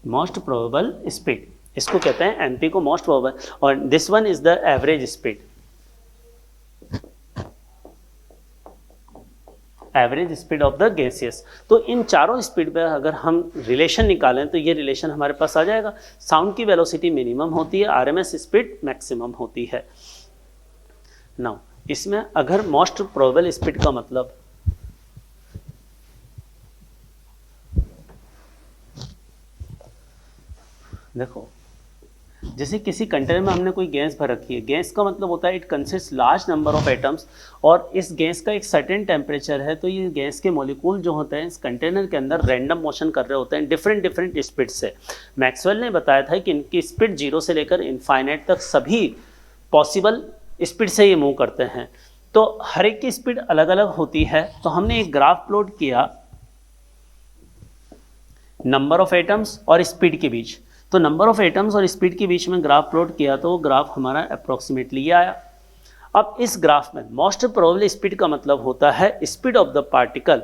most probable speed, इसको कहते हैं एमपी को मोस्ट प्रोबेबल, और this one is the average speed, average speed of the gaseous. तो इन चारों स्पीड पे अगर हम रिलेशन निकालें तो ये रिलेशन हमारे पास आ जाएगा, साउंड की वेलोसिटी मिनिमम होती है, आरएमएस स्पीड मैक्सिमम होती है। नाउ इसमें अगर मोस्ट प्रोबेबल स्पीड का मतलब, देखो जैसे किसी कंटेनर में हमने कोई गैस भर रखी है, गैस का मतलब होता है it consist large number of atoms, और इस गैस का एक सर्टेन टेम्परेचर है, तो ये गैस के मॉलिक्यूल जो होते हैं इस कंटेनर के अंदर रैंडम मोशन कर रहे होते हैं डिफरेंट स्पीड से। मैक्सवेल ने बताया था कि इनकी स्पीड 0 से लेकर इनफाइनाइट तक सभी पॉसिबल स्पीड से ये मूव करते हैं, तो हर एक की स्पीड अलग अलग होती है। तो हमने एक ग्राफ प्लॉट किया नंबर ऑफ एटम्स और स्पीड के बीच, तो नंबर ऑफ एटम्स और स्पीड के बीच में ग्राफ प्लॉट किया, तो वो ग्राफ हमारा अप्रोक्सीमेटली ये आया। अब इस ग्राफ में मोस्ट प्रोबेबल स्पीड का मतलब होता है speed of the particle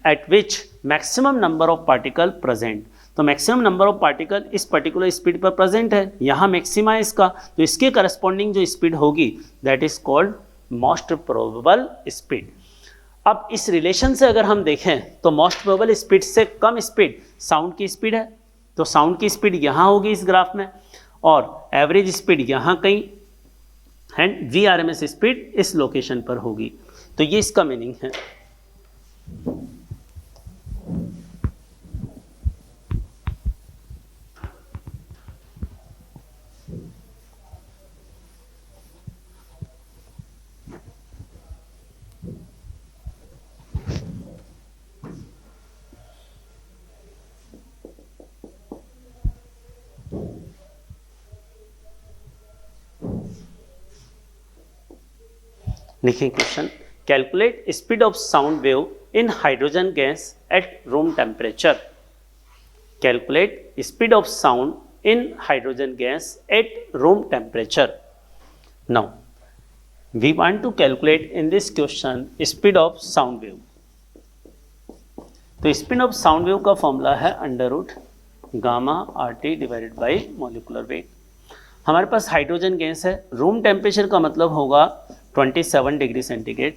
at which maximum number of particle present, तो मैक्सिमम नंबर ऑफ पार्टिकल इस पर्टिकुलर स्पीड पर प्रेजेंट है, यहाँ मैक्सिमा है इसका, तो इसके करस्पॉन्डिंग जो स्पीड होगी that is called most probable speed. अब इस रिलेशन से अगर हम देखें तो मोस्ट प्रोबेबल स्पीड से कम स्पीड साउंड की स्पीड है, तो साउंड की स्पीड यहाँ होगी इस ग्राफ में, और एवरेज स्पीड यहाँ कहीं, and V R M S speed इस लोकेशन पर होगी। तो ये इसका मीनिंग है। लिखिए question, calculate speed of sound wave in hydrogen gas at room temperature. Calculate speed of sound in hydrogen gas at room temperature. Now we want to calculate in this question speed of sound wave. तो speed of sound wave का formula है under root gamma R T divided by molecular weight. हमारे पास hydrogen gas है, room temperature का मतलब होगा 27 degree centigrade.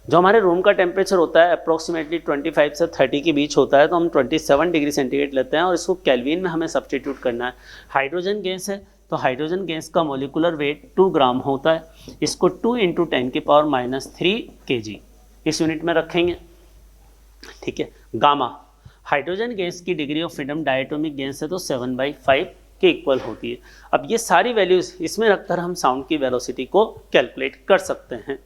जो हमारे रूम का टेम्परेचर होता है अप्रोक्सीमेटली 25 से 30 के बीच होता है, तो हम 27 डिग्री सेंटीग्रेड लेते हैं और इसको केल्विन में हमें सब्स्टिट्यूट करना है। हाइड्रोजन गैस है तो हाइड्रोजन गैस का मॉलिकुलर वेट 2 ग्राम होता है, इसको 2 × 10⁻³ kg इस यूनिट में रखेंगे, ठीक है। गामा हाइड्रोजन गैस की degree of freedom diatomic gas है तो 7/5 के इक्वल होती है। अब ये सारी वैल्यूज इसमें रखकर हम साउंड की वेलोसिटी को कैलकुलेट कर सकते हैं।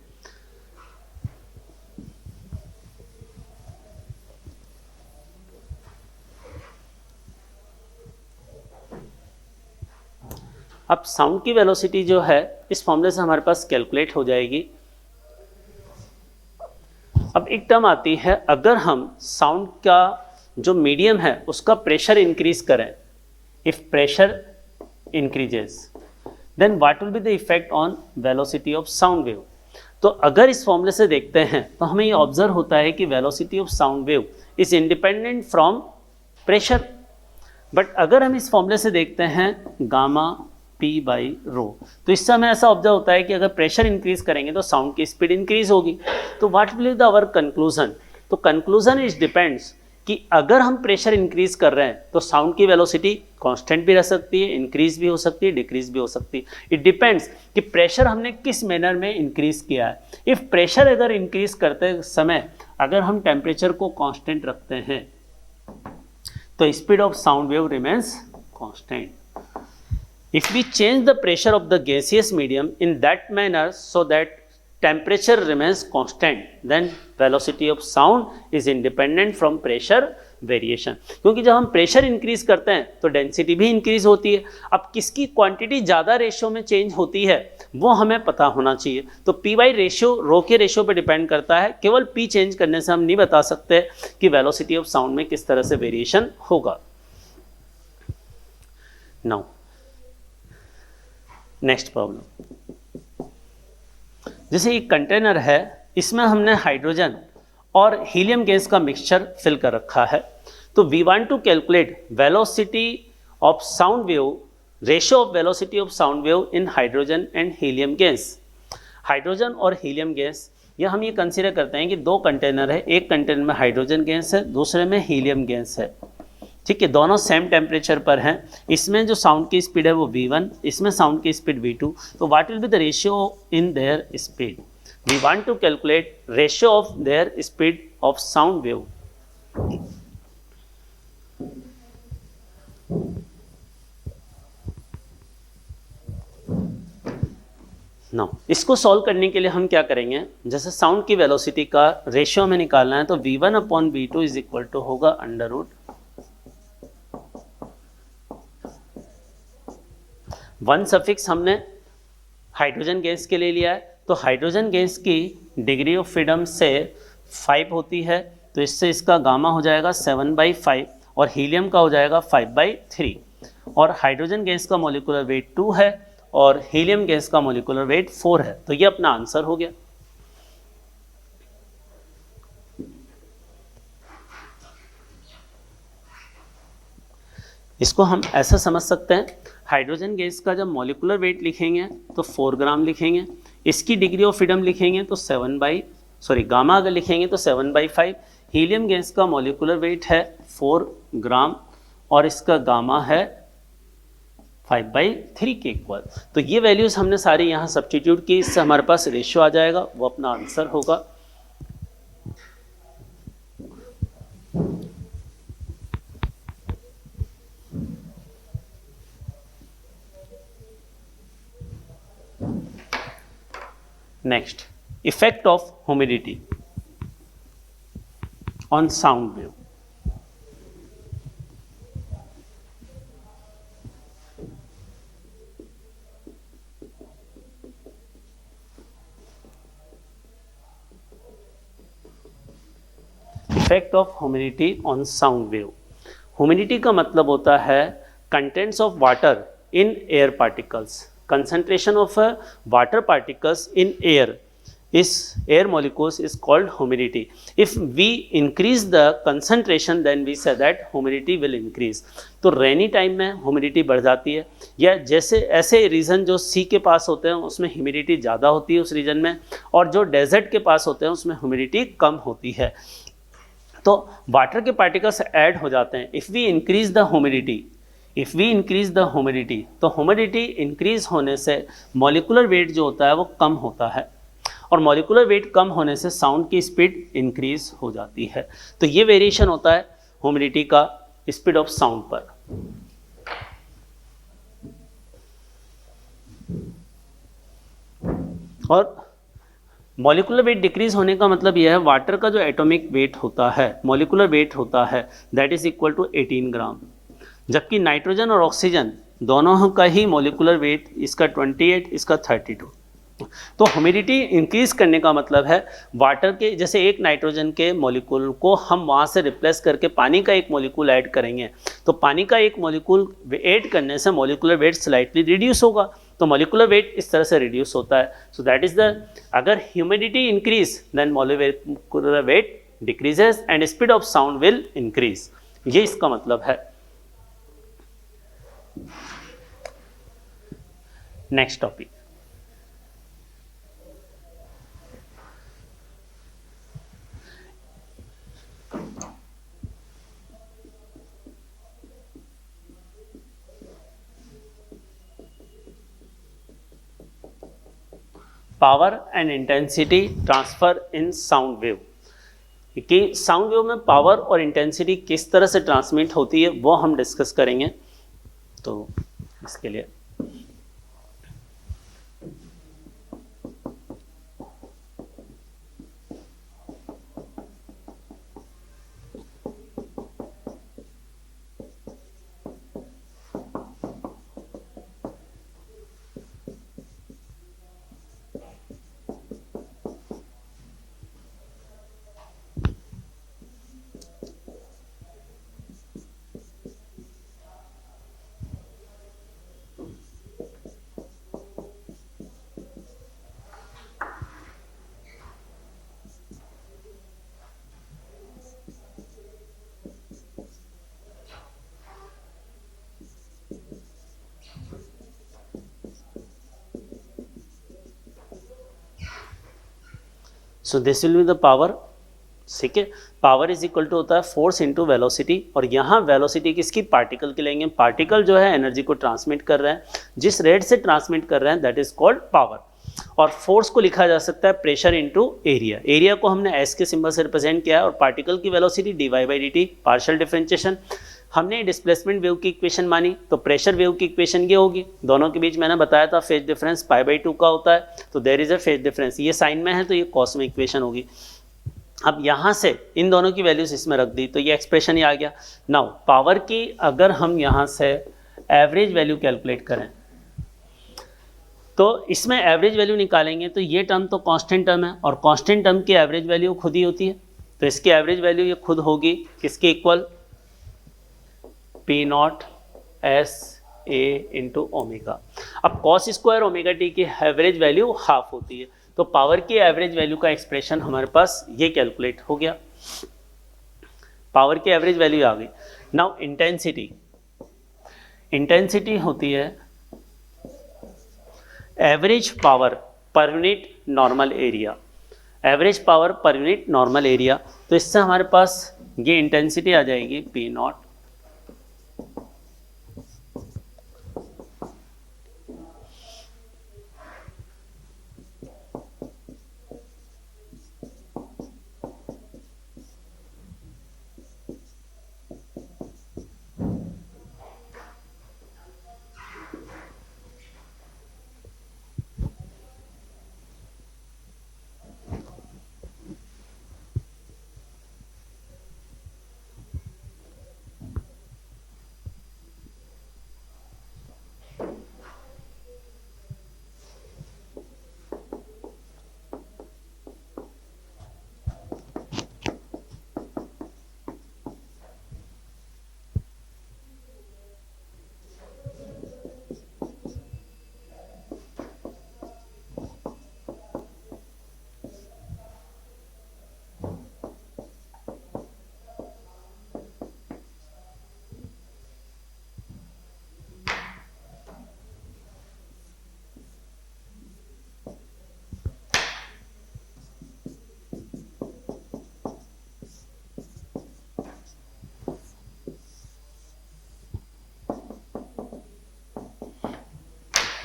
अब साउंड की वेलोसिटी जो है इस फॉर्मूले से हमारे पास कैलकुलेट हो जाएगी। अब एक टर्म आती है, अगर हम साउंड का जो मीडियम है उसका प्रेशर इंक्रीज करें, if pressure increases then what will be the effect on velocity of sound wave। तो अगर इस फॉर्मूले से देखते हैं तो हमें ये ऑब्जर्व होता है कि velocity of sound wave is independent from pressure, but अगर हम इस फॉर्मूले से देखते हैं गामा p/ρ, तो इससे हमें ऐसा ऑब्जर्व होता है कि अगर प्रेशर इंक्रीज करेंगे तो साउंड की स्पीड इंक्रीज होगी। तो what will be the our conclusion, तो कंक्लूजन इज डिपेंड्स कि अगर हम प्रेशर इंक्रीज कर रहे हैं तो साउंड की वेलोसिटी कांस्टेंट भी रह सकती है, इंक्रीज भी हो सकती है, डिक्रीज भी हो सकती है। इट डिपेंड्स कि प्रेशर हमने किस मैनर में इंक्रीज किया है। इफ प्रेशर अगर इंक्रीज करते समय अगर हम टेम्परेचर को कांस्टेंट रखते हैं तो speed of sound wave remains constant. If we change the pressure of the gaseous medium in that manner so that temperature remains constant, then velocity of sound is independent from pressure, variation, क्योंकि जब हम pressure increase करते हैं तो density भी increase होती है। अब किसकी क्वांटिटी ज़्यादा रेशियो में चेंज होती है वो हमें पता होना चाहिए। तो पी वाई रेशियो रो के रेशियो पर डिपेंड करता है, केवल पी चेंज करने से हम नहीं बता सकते कि वेलोसिटी ऑफ साउंड में किस तरह से वेरिएशन होगा। नाउ नेक्स्ट प्रॉब्लम, जैसे एक कंटेनर है, इसमें हमने हाइड्रोजन और हीलियम गैस का मिक्सचर फिल कर रखा है। तो we want to calculate velocity of sound wave, ratio of velocity of sound wave in hydrogen and helium gas. Hydrogen और हीलियम गैस, या हम ये कंसीडर करते हैं कि दो कंटेनर है, एक कंटेनर में हाइड्रोजन गैस है, दूसरे में हीलियम गैस है, ठीक है, दोनों सेम टेम्परेचर पर हैं। इसमें जो साउंड की स्पीड है वो v1, इसमें साउंड की स्पीड v2। तो what will be the ratio in their speed? We want to calculate ratio of their speed of sound wave. Now इसको सॉल्व करने के लिए हम क्या करेंगे, जैसे साउंड की वेलोसिटी का रेशियो हमें निकालना है, तो v1 upon v2 is equal to होगा अंडर रूट 1 सफिक्स हमने हाइड्रोजन गैस के लिए लिया है। तो हाइड्रोजन गैस की डिग्री ऑफ फ्रीडम से 5 होती है, तो इससे इसका गामा हो जाएगा 7/5 और हीलियम का हो जाएगा 5/3। और हाइड्रोजन गैस का मॉलिक्यूलर वेट 2 है और हीलियम गैस का मॉलिक्यूलर वेट 4 है। तो ये अपना आंसर हो गया। इसको हम ऐसा समझ सकते हैं, हाइड्रोजन गैस का जब मॉलिक्यूलर वेट लिखेंगे तो 4 ग्राम लिखेंगे, इसकी डिग्री ऑफ फ्रीडम लिखेंगे तो गामा अगर लिखेंगे तो 7/5। हीलियम गैस का मॉलिक्यूलर वेट है 4 ग्राम और इसका गामा है 5/3 के इक्वल। तो ये वैल्यूज हमने सारी यहाँ सब्स्टिट्यूट की, इससे हमारे पास रेशियो आ जाएगा, वो अपना आंसर होगा। Next, effect of humidity on sound wave. Effect of humidity on sound wave. Humidity का मतलब होता है contents of water in air particles. Concentration of water particles in air is air molecules is called humidity. If we increase the concentration, then we say that humidity will increase. तो रेनी time में humidity बढ़ जाती है, या जैसे ऐसे reason जो सी के पास होते हैं उसमें ह्यूमिडिटी ज़्यादा होती है उस रीजन में, और जो डेजर्ट के पास होते हैं उसमें ह्यूमिडिटी कम होती है। तो वाटर के पार्टिकल्स ऐड हो जाते हैं। If we increase the humidity, तो ह्यूमिडिटी इंक्रीज होने से मॉलिक्यूलर वेट जो होता है वो कम होता है, और मॉलिक्यूलर वेट कम होने से साउंड की स्पीड इंक्रीज हो जाती है। तो ये वेरिएशन होता है ह्यूमिडिटी का स्पीड ऑफ साउंड पर। और मॉलिक्यूलर वेट डिक्रीज होने का मतलब यह है, वाटर का जो एटॉमिक वेट होता है, मॉलिक्यूलर वेट होता है, दैट इज इक्वल टू 18 ग्राम, जबकि नाइट्रोजन और ऑक्सीजन दोनों का ही मॉलिक्यूलर वेट, इसका 28, इसका 32। तो ह्यूमिडिटी इंक्रीज करने का मतलब है वाटर के, जैसे एक नाइट्रोजन के मॉलिक्यूल को हम वहाँ से रिप्लेस करके पानी का एक मॉलिक्यूल ऐड करेंगे, तो पानी का एक मॉलिक्यूल ऐड करने से मॉलिक्यूलर वेट स्लाइटली रिड्यूस होगा। तो मॉलिक्यूलर वेट इस तरह से रिड्यूस होता है। सो दैट इज द, अगर humidity increase then molecular weight decreases and speed of sound will increase, ये इसका मतलब है। Next topic, power and intensity transfer in sound wave, कि साउंड वेव में पावर और इंटेंसिटी किस तरह से ट्रांसमिट होती है वो हम डिस्कस करेंगे। तो इसके लिए so this will be the power, ठीक है। पावर इज इक्वल टू होता है फोर्स इनटू वेलोसिटी, और यहाँ वेलोसिटी किसकी, पार्टिकल की लेंगे। पार्टिकल जो है एनर्जी को ट्रांसमिट कर रहे हैं, जिस रेट से ट्रांसमिट कर रहे हैं दैट इज कॉल्ड पावर। और फोर्स को लिखा जा सकता है प्रेशर इनटू एरिया। एरिया को हमने एस के सिंबल से रिप्रेजेंट किया है, और पार्टिकल की velocity dy by dt, partial differentiation. हमने डिस्प्लेसमेंट वेव की इक्वेशन मानी, तो प्रेशर वेव की इक्वेशन ये होगी। दोनों के बीच मैंने बताया था फेज डिफरेंस π/2 का होता है, तो there is a phase difference. ये साइन में है तो ये कॉस में इक्वेशन होगी। अब यहाँ से इन दोनों की वैल्यूज इसमें रख दी तो ये एक्सप्रेशन ही आ गया। नाउ पावर की अगर हम यहाँ से एवरेज वैल्यू कैलकुलेट करें तो इसमें एवरेज वैल्यू निकालेंगे तो ये टर्म तो कांस्टेंट टर्म है, और कांस्टेंट टर्म की एवरेज वैल्यू खुद ही होती है, तो इसकी एवरेज वैल्यू ये खुद होगी किसके equal, P0 S A into omega. अब कॉस स्क्वायर ओमेगा टी की एवरेज वैल्यू हाफ होती है, तो पावर की एवरेज वैल्यू का एक्सप्रेशन हमारे पास ये कैलकुलेट हो गया। पावर की एवरेज वैल्यू आ गई। नाउ इंटेंसिटी, इंटेंसिटी होती है average power per unit normal area, average power per unit normal area. तो इससे हमारे पास ये इंटेंसिटी आ जाएगी P0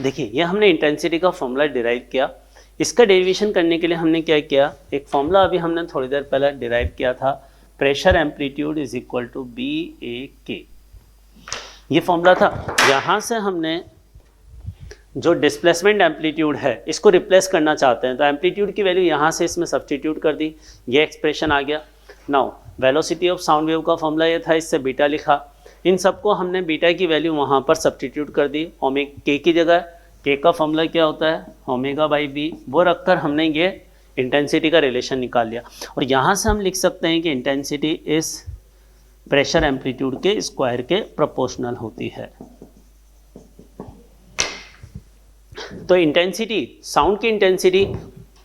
देखिए ये हमने इंटेंसिटी का फॉर्मूला डिराइव किया। इसका डेरिवेशन करने के लिए हमने क्या किया, एक फॉर्मूला अभी हमने थोड़ी देर पहले डिराइव किया था, pressure amplitude is equal to BA/K। ये फॉर्मूला था। यहाँ से हमने जो डिस्प्लेसमेंट एम्पलीट्यूड है इसको रिप्लेस करना चाहते हैं, तो एम्पलीट्यूड की वैल्यू यहाँ से इसमें सब्सटीट्यूट कर दी, ये एक्सप्रेशन आ गया। Now velocity of sound wave का फॉर्मूला ये था, इससे बीटा लिखा। इन सबको हमने बीटा की वैल्यू वहाँ पर सब्सटीट्यूट कर दी, के की जगह के का फॉर्मूला क्या होता है ओमेगा बाई बी, वो रखकर हमने ये इंटेंसिटी का रिलेशन निकाल लिया। और यहाँ से हम लिख सकते हैं कि इंटेंसिटी इस प्रेशर एम्पलीट्यूड के स्क्वायर के प्रोपोर्शनल होती है। तो इंटेंसिटी, साउंड की इंटेंसिटी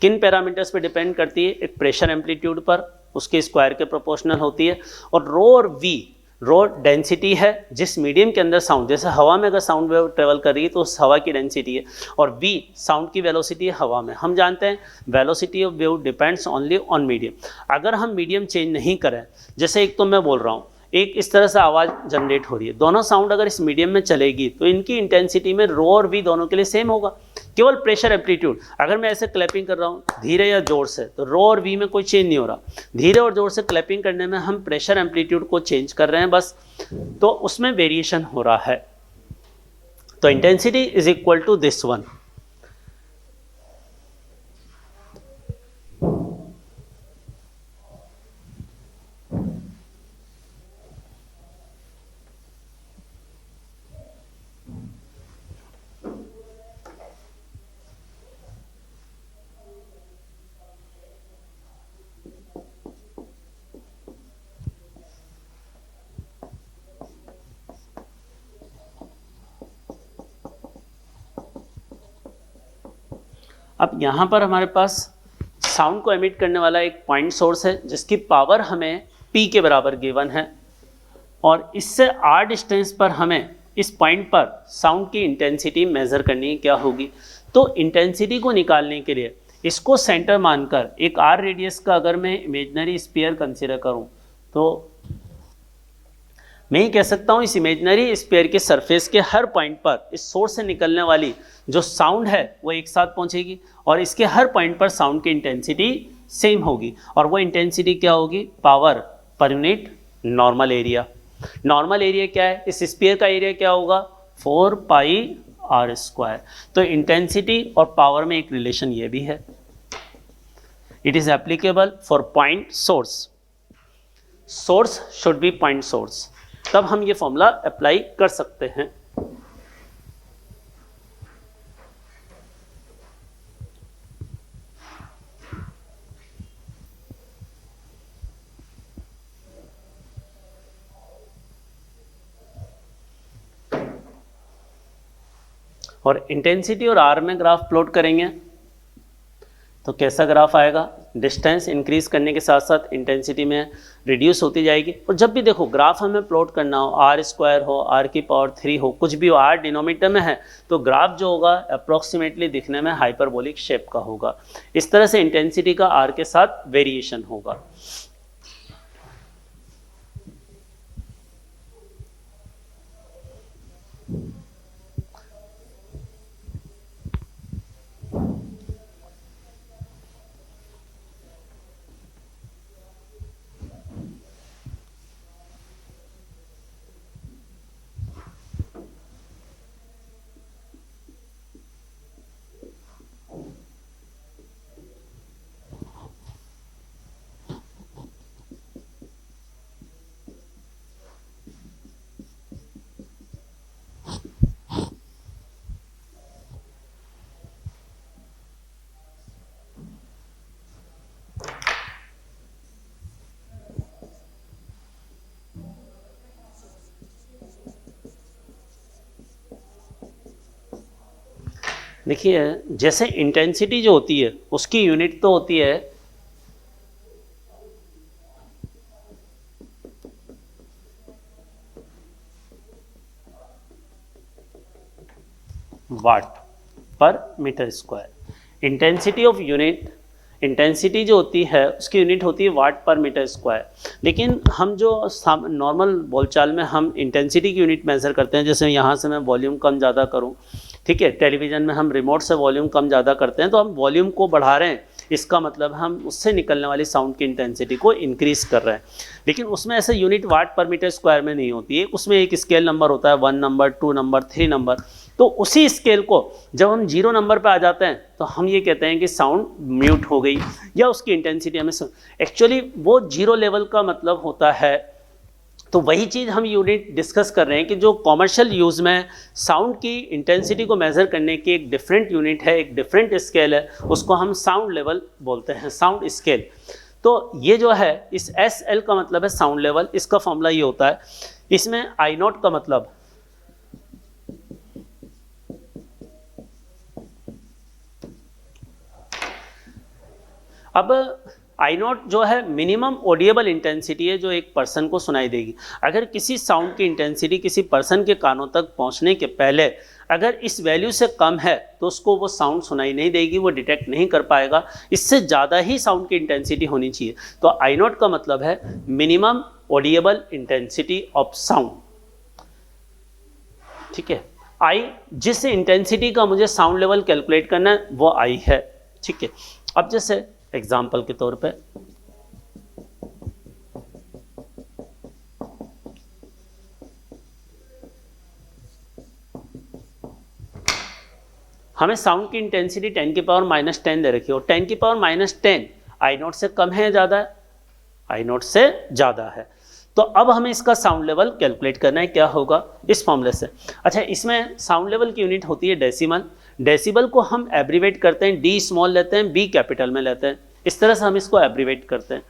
किन पैरामीटर्स पे डिपेंड करती है, एक प्रेशर एम्पलीट्यूड पर, उसके स्क्वायर के प्रोपोर्शनल होती है। और रो और वी, रो डेंसिटी है जिस मीडियम के अंदर साउंड, जैसे हवा में अगर साउंड वेव ट्रेवल कर रही है तो उस हवा की डेंसिटी है, और वी साउंड की वेलोसिटी है हवा में। हम जानते हैं velocity of wave depends only on medium. अगर हम मीडियम चेंज नहीं करें, जैसे एक तो मैं बोल रहा हूँ, एक इस तरह से आवाज़ जनरेट हो रही है, दोनों साउंड अगर इस मीडियम में चलेगी तो इनकी इंटेंसिटी में रो और वी दोनों के लिए सेम होगा, केवल प्रेशर एम्पलीट्यूड। अगर मैं ऐसे क्लैपिंग कर रहा हूँ धीरे या जोर से, तो रो और वी में कोई चेंज नहीं हो रहा। धीरे और जोर से क्लैपिंग करने में हम प्रेशर एम्पलीट्यूड को चेंज कर रहे हैं बस, तो उसमें वेरिएशन हो रहा है। तो intensity is equal to this one. अब यहाँ पर हमारे पास साउंड को एमिट करने वाला एक पॉइंट सोर्स है जिसकी पावर हमें P के बराबर गिवन है, और इससे r डिस्टेंस पर हमें इस पॉइंट पर साउंड की इंटेंसिटी मेज़र करनी क्या होगी। तो इंटेंसिटी को निकालने के लिए इसको सेंटर मानकर एक आर रेडियस का अगर मैं इमेजिनरी स्फीयर कंसीडर करूं तो मैं ही कह सकता हूं इस इमेजिनरी स्फीयर के सरफेस के हर पॉइंट पर इस सोर्स से निकलने वाली जो साउंड है वो एक साथ पहुंचेगी और इसके हर पॉइंट पर साउंड की इंटेंसिटी सेम होगी और वो इंटेंसिटी क्या होगी, power per unit normal area. Normal area क्या है, इस स्फीयर का एरिया क्या होगा, 4 पाई आर स्क्वायर। तो इंटेंसिटी और पावर में एक रिलेशन ये भी है। It is applicable for point source, source should be point source, तब हम ये फॉर्मूला अप्लाई कर सकते हैं। और इंटेंसिटी और आर में ग्राफ प्लॉट करेंगे तो कैसा ग्राफ आएगा, डिस्टेंस इंक्रीज करने के साथ साथ इंटेंसिटी में रिड्यूस होती जाएगी। और जब भी देखो ग्राफ हमें प्लॉट करना हो, आर स्क्वायर हो, आर की पावर 3 हो, कुछ भी हो, आर डिनोमिनेटर में है तो ग्राफ जो होगा अप्रोक्सीमेटली दिखने में हाइपरबोलिक शेप का होगा। इस तरह से इंटेंसिटी का आर के साथ वेरिएशन होगा। देखिए जैसे इंटेंसिटी जो होती है उसकी यूनिट तो होती है watt per metre square. Intensity of unit, intensity जो होती है उसकी यूनिट होती है वाट पर मीटर स्क्वायर। लेकिन हम जो नॉर्मल बोलचाल में हम इंटेंसिटी की यूनिट मेजर करते हैं, जैसे यहाँ से मैं वॉल्यूम कम ज़्यादा करूँ, ठीक है, टेलीविज़न में हम रिमोट से वॉल्यूम कम ज़्यादा करते हैं तो हम वॉल्यूम को बढ़ा रहे हैं, इसका मतलब हम उससे निकलने वाली साउंड की इंटेंसिटी को इंक्रीज कर रहे हैं। लेकिन उसमें ऐसे unit watt per metre square में नहीं होती है, उसमें एक स्केल नंबर होता है, 1 नंबर, 2 नंबर, 3 नंबर। तो उसी स्केल को जब हम 0 नंबर पर आ जाते हैं तो हम ये कहते हैं कि साउंड म्यूट हो गई या उसकी इंटेंसिटी हमें, एक्चुअली वो 0 लेवल का मतलब होता है। तो वही चीज़ हम यूनिट डिस्कस कर रहे हैं कि जो कॉमर्शियल यूज़ में साउंड की इंटेंसिटी को मेज़र करने की एक डिफरेंट यूनिट है, एक डिफरेंट स्केल है, उसको हम साउंड लेवल बोलते हैं, साउंड स्केल। तो ये जो है इस SL का मतलब है साउंड लेवल, इसका फॉर्मूला ये होता है। इसमें I0 का मतलब अब I0 जो है मिनिमम ऑडिएबल इंटेंसिटी है जो एक पर्सन को सुनाई देगी। अगर किसी साउंड की इंटेंसिटी किसी पर्सन के कानों तक पहुंचने के पहले अगर इस वैल्यू से कम है तो उसको वो साउंड सुनाई नहीं देगी, वो डिटेक्ट नहीं कर पाएगा। इससे ज़्यादा ही साउंड की इंटेंसिटी होनी चाहिए। तो I0 का मतलब है minimum audible intensity of sound, ठीक है। I जिस इंटेंसिटी का मुझे साउंड लेवल कैलकुलेट करना है वो I है, ठीक है। अब जैसे एग्जाम्पल के तौर पे हमें साउंड की इंटेंसिटी 10 की पावर -10 दे रखी है और 10 की पावर -10 I0 से कम है या ज़्यादा है, I0 से ज़्यादा है। तो अब हमें इसका साउंड लेवल कैलकुलेट करना है, क्या होगा इस फॉर्मूले से। अच्छा, इसमें साउंड लेवल की यूनिट होती है डेसिमल। डेसिबल को हम एब्रीवेट करते हैं, D स्मॉल लेते हैं, B कैपिटल में लेते हैं, इस तरह से हम इसको एब्रीवेट करते हैं।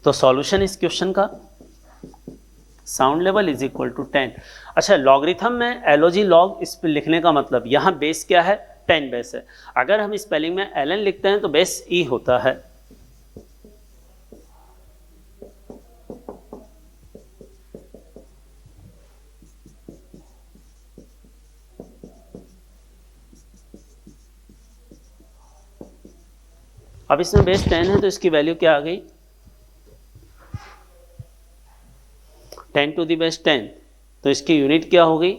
तो सॉल्यूशन इस क्वेश्चन का sound level is equal to 10। अच्छा, लॉगरिथम में LOG लॉग इस पर लिखने का मतलब यहाँ बेस क्या है, 10 बेस है। अगर हम स्पेलिंग में ln लिखते हैं तो बेस E होता है। अब इसमें बेस 10 है तो इसकी वैल्यू क्या आ गई, 10 टू द बेस 10, तो इसकी यूनिट क्या हो गई,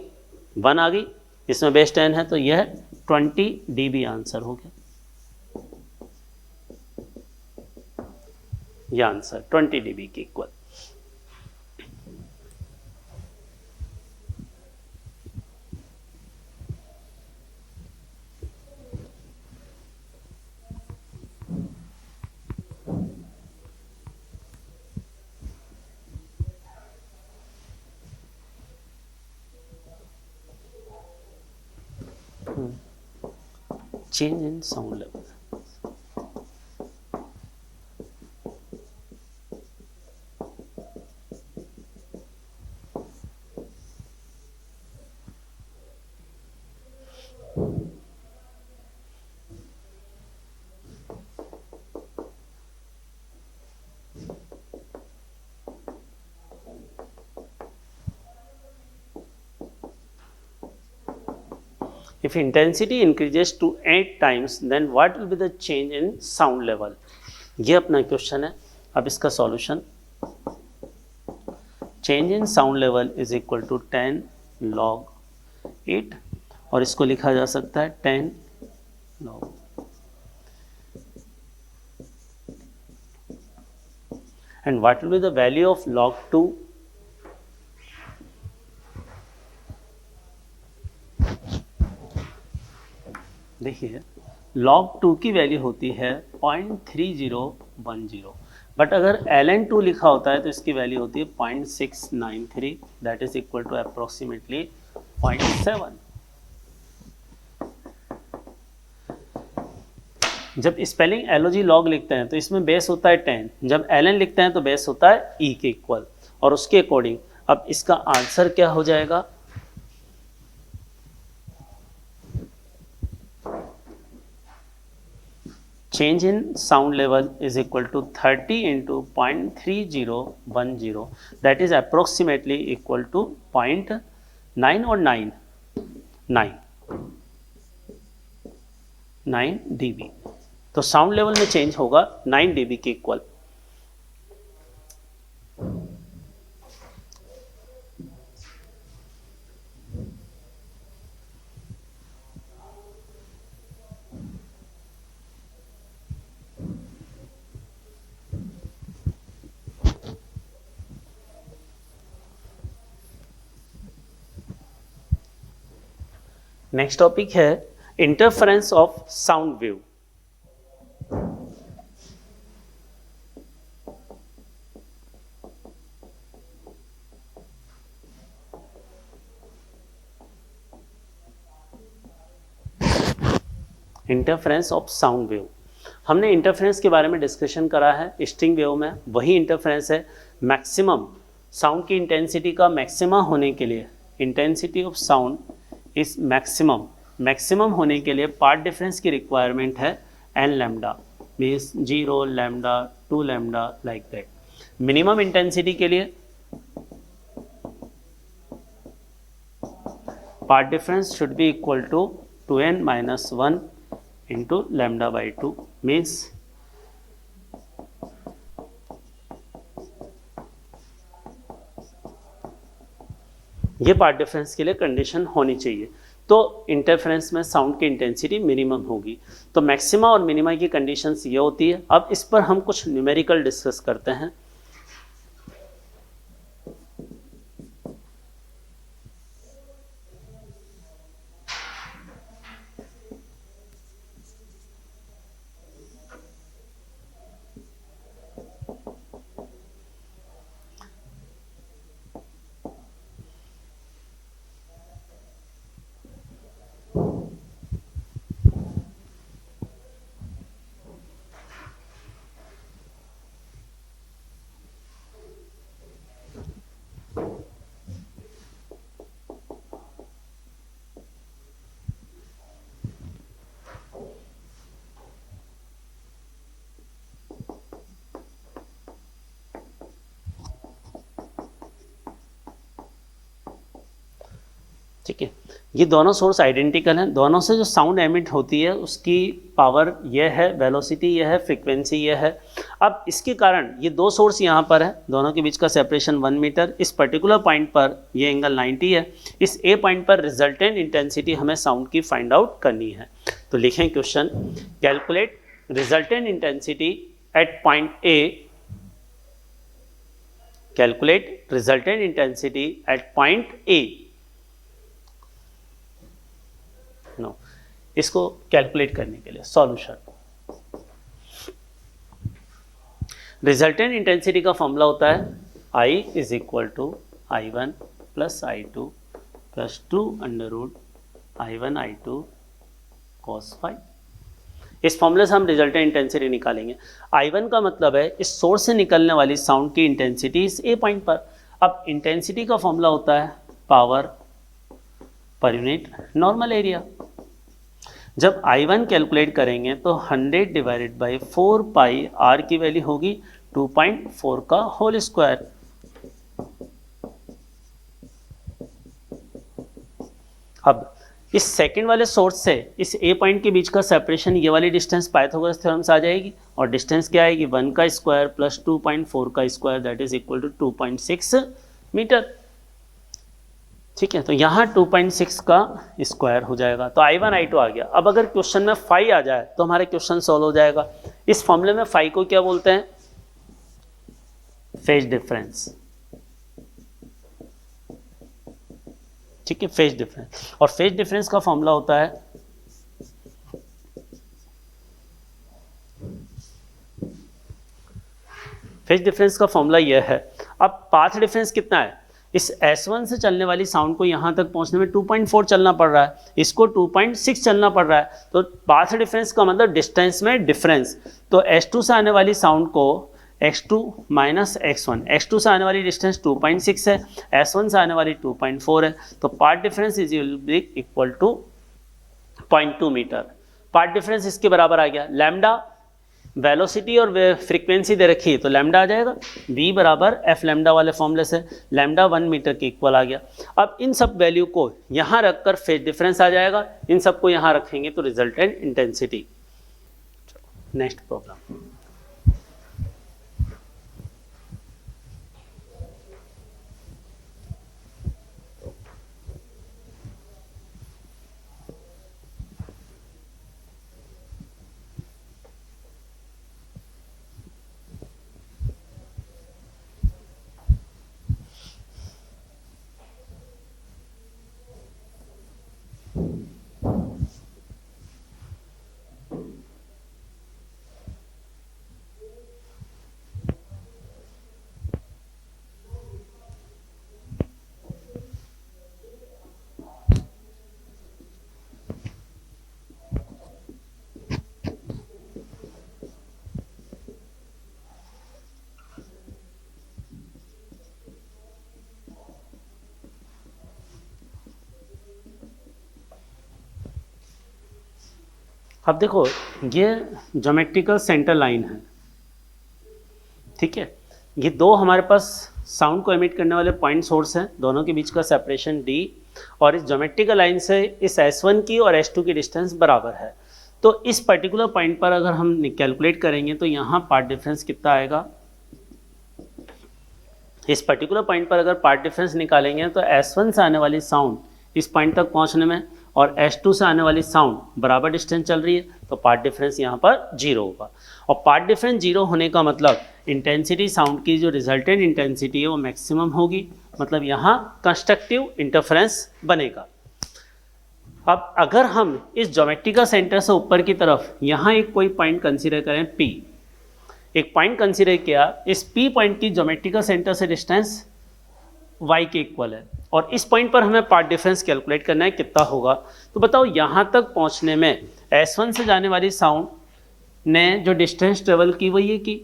1 आ गई। इसमें बेस 10 है तो यह 20 dB आंसर हो गया। यह आंसर 20 dB के equal. Change in sound level. If intensity increases to 8 times, then what will be the change in sound level? ये अपना क्वेश्चन है। अब इसका solution, change in sound level is equal to 10 log 8, और इसको लिखा जा सकता है 10 log, and what will be the value of log 2? देखिए log 2 की वैल्यू होती है 0.3010, बट अगर ln2 लिखा होता है तो इसकी वैल्यू होती है 0.693, that is equal to approximately 0.7। जब स्पेलिंग एलओजी लॉग लिखते हैं तो इसमें बेस होता है 10, जब ln लिखते हैं तो बेस होता है e के इक्वल, और उसके अकॉर्डिंग अब इसका आंसर क्या हो जाएगा, change in sound level is equal to 30 into 0.3010, that is approximately equal to 0.9 or 9 dB। तो साउंड लेवल में चेंज होगा 9 dB के इक्वल। नेक्स्ट टॉपिक है interference of sound wave. Interference of sound wave, हमने interference के बारे में discussion करा है स्ट्रिंग वेव में, वही इंटरफेरेंस है। मैक्सिमम साउंड की इंटेंसिटी का मैक्सिमा होने के लिए, intensity of sound is maximum होने के लिए पार्ट डिफरेंस की रिक्वायरमेंट है n lambda, means 0 lambda 2 lambda like that. Minimum intensity के लिए path difference should be equal to 2n - 1 into lambda by 2, means ये पार्ट डिफरेंस के लिए कंडीशन होनी चाहिए। तो इंटरफेरेंस में साउंड की इंटेंसिटी मिनिमम होगी। तो मैक्सिमा और मिनिमा की कंडीशंस ये होती है। अब इस पर हम कुछ न्यूमेरिकल डिस्कस करते हैं। ठीक है, ये दोनों सोर्स आइडेंटिकल हैं, दोनों से जो साउंड एमिट होती है उसकी पावर यह है, वेलोसिटी यह है, फ्रीक्वेंसी यह है। अब इसके कारण ये दो सोर्स यहाँ पर है, दोनों के बीच का सेपरेशन 1 मीटर, इस पर्टिकुलर पॉइंट पर ये एंगल 90 है। इस ए पॉइंट पर रिजल्टेंट इंटेंसिटी हमें साउंड की फाइंड आउट करनी है। तो लिखें question, calculate resultant intensity at point A, calculate resultant intensity at point A. No, इसको कैलकुलेट करने के लिए सॉल्यूशन, रिजल्टेंट इंटेंसिटी का फॉर्मूला होता है I is equal to I1 plus I2 plus 2 under root I1 I2 cos phi. इस फॉर्मूले से हम रिजल्टेंट इंटेंसिटी निकालेंगे। I1 का मतलब है इस सोर्स से निकलने वाली साउंड की इंटेंसिटी इस ए पॉइंट पर। अब इंटेंसिटी का फॉर्मूला होता है power per unit normal area. जब I1 कैलकुलेट करेंगे तो 100 डिवाइडेड बाई 4 पाई R की वैल्यू होगी 2.4 का होल स्क्वायर। अब इस सेकंड वाले सोर्स से इस ए पॉइंट के बीच का सेपरेशन, ये वाली डिस्टेंस पाइथागोरस थ्योरम से आ जाएगी, और डिस्टेंस क्या आएगी 1 का स्क्वायर प्लस 2.4 का square, that is equal to 2.6 metre. ठीक है, तो यहाँ 2.6 का स्क्वायर हो जाएगा, तो I1 I2 आ गया। अब अगर क्वेश्चन में फाई आ जाए तो हमारे क्वेश्चन सॉल्व हो जाएगा। इस फॉर्मूले में फाई को क्या बोलते हैं, फेज डिफरेंस। ठीक है, फेज डिफरेंस, और फेज डिफरेंस का फॉर्मूला होता है फेज डिफरेंस का फॉर्मूला यह है। अब पाथ डिफरेंस कितना है, इस S1 से चलने वाली साउंड को यहाँ तक पहुँचने में 2.4 चलना पड़ रहा है, इसको 2.6 चलना पड़ रहा है, तो पाथ डिफरेंस का मतलब डिस्टेंस में डिफरेंस। तो S2 से आने वाली साउंड को X2 माइनस X1, X2 से आने वाली डिस्टेंस 2.6 है, S1 से आने वाली 2.4 है, तो path difference is equal to 0.2 metre. Path difference इसके बराबर आ गया। लैम्डा वेलोसिटी और फ्रीक्वेंसी दे रखी है तो लैम्डा आ जाएगा, v बराबर एफ लैम्डा वाले फॉर्मूले से लैम्डा 1 मीटर के इक्वल आ गया। अब इन सब वैल्यू को यहाँ रखकर फेज डिफरेंस आ जाएगा, इन सबको यहाँ रखेंगे तो रिजल्टेंट इंटेंसिटी। नेक्स्ट प्रॉब्लम, अब देखो ये ज्योमेट्रिकल सेंटर लाइन है। ठीक है, ये दो हमारे पास साउंड को एमिट करने वाले पॉइंट सोर्स हैं, दोनों के बीच का सेपरेशन d, और इस ज्योमेट्रिकल लाइन से इस S1 की और S2 की डिस्टेंस बराबर है। तो इस पर्टिकुलर पॉइंट पर अगर हम कैलकुलेट करेंगे तो यहाँ पाथ डिफरेंस कितना आएगा, इस पर्टिकुलर पॉइंट पर अगर पाथ डिफरेंस निकालेंगे तो S1 से आने वाली साउंड इस पॉइंट तक पहुँचने में और S2 से आने वाली साउंड बराबर डिस्टेंस चल रही है, तो पाथ डिफरेंस यहाँ पर 0 होगा। और पाथ डिफरेंस 0 होने का मतलब इंटेंसिटी, साउंड की जो रिजल्टेंट इंटेंसिटी है वो मैक्सिमम होगी, मतलब यहाँ कंस्ट्रक्टिव इंटरफेरेंस बनेगा। अब अगर हम इस ज्योमेट्रिकल सेंटर से ऊपर की तरफ यहाँ एक कोई पॉइंट कंसीडर करें P, एक पॉइंट कंसीडर किया, इस P पॉइंट की ज्योमेट्रिकल सेंटर से डिस्टेंस y के इक्वल है, और इस पॉइंट पर हमें पाथ डिफरेंस कैलकुलेट करना है कितना होगा। तो बताओ यहाँ तक पहुँचने में S1 से जाने वाली साउंड ने जो डिस्टेंस ट्रेवल की वो ये की,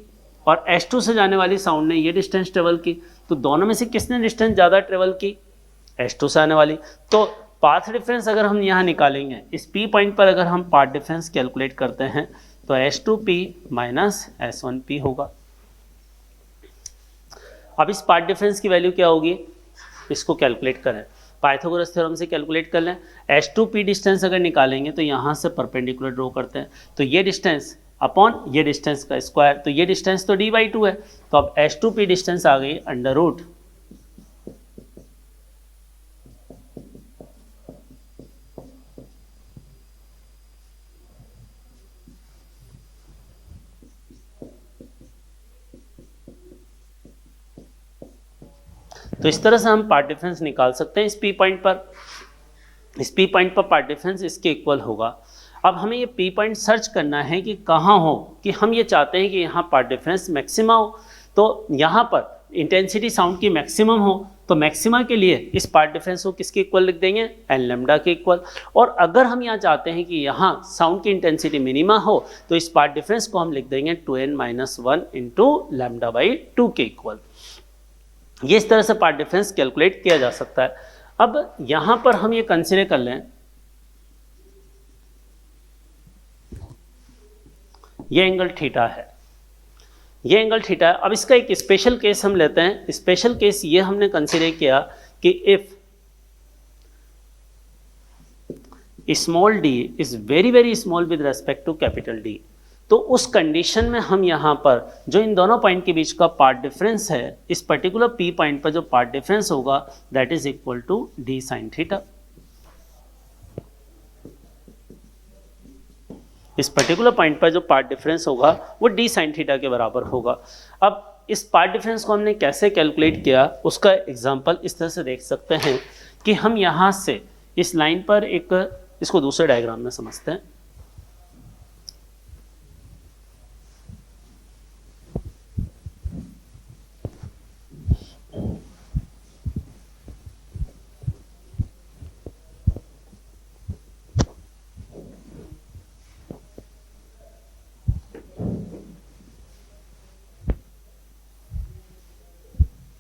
और S2 से जाने वाली साउंड ने ये डिस्टेंस ट्रेवल की, तो दोनों में से किसने डिस्टेंस ज़्यादा ट्रेवल की, S2 से आने वाली। तो पाथ डिफरेंस अगर हम यहाँ निकालेंगे, इस P पॉइंट पर अगर हम पाथ डिफरेंस कैलकुलेट करते हैं तो S2P माइनस S1P होगा। अब इस पाथ डिफरेंस की वैल्यू क्या होगी, इसको कैलकुलेट करें पाइथागोरस थ्योरम से कैलकुलेट कर लें। H2P डिस्टेंस अगर निकालेंगे तो यहाँ से परपेंडिकुलर ड्रॉ करते हैं, तो ये डिस्टेंस अपॉन ये डिस्टेंस का स्क्वायर, तो ये डिस्टेंस तो d/2 है, तो अब H2P डिस्टेंस आ गई अंडर रूट तो इस तरह से हम पार्ट डिफरेंस निकाल सकते हैं इस P पॉइंट पर। इस P पॉइंट पर पार्ट डिफरेंस इसके इक्वल होगा। अब हमें ये P पॉइंट सर्च करना है कि कहाँ हो, कि हम ये चाहते हैं कि यहाँ पार्ट डिफरेंस मैक्सिमा हो, तो यहाँ पर इंटेंसिटी साउंड की मैक्सिमम हो, तो मैक्सिमा के लिए इस पार्ट डिफरेंस को किसके इक्वल लिख देंगे, एन लैम्डा के इक्वल। और अगर हम यहाँ चाहते हैं कि यहाँ साउंड की इंटेंसिटी मिनिमा हो, तो इस पार्ट डिफरेंस को हम लिख देंगे 2n-1 इंटू λ/2 के इक्वल। ये इस तरह से पार्ट डिफरेंस कैलकुलेट किया जा सकता है। अब यहां पर हम ये कंसीडर कर लें, ये एंगल थीटा है, ये एंगल थीटा है। अब इसका एक स्पेशल केस हम लेते हैं। स्पेशल केस ये हमने कंसीडर किया कि if small d is very very small with respect to capital D, तो उस कंडीशन में हम यहाँ पर जो इन दोनों पॉइंट के बीच का पार्ट डिफरेंस है, इस पर्टिकुलर P पॉइंट पर जो पार्ट डिफरेंस होगा that is equal to d sin theta. इस पर्टिकुलर पॉइंट पर जो पार्ट डिफरेंस होगा वो d sin थीटा के बराबर होगा। अब इस पार्ट डिफरेंस को हमने कैसे कैलकुलेट किया, उसका एग्जाम्पल इस तरह से देख सकते हैं कि हम यहाँ से इस लाइन पर इसको दूसरे डायग्राम में समझते हैं।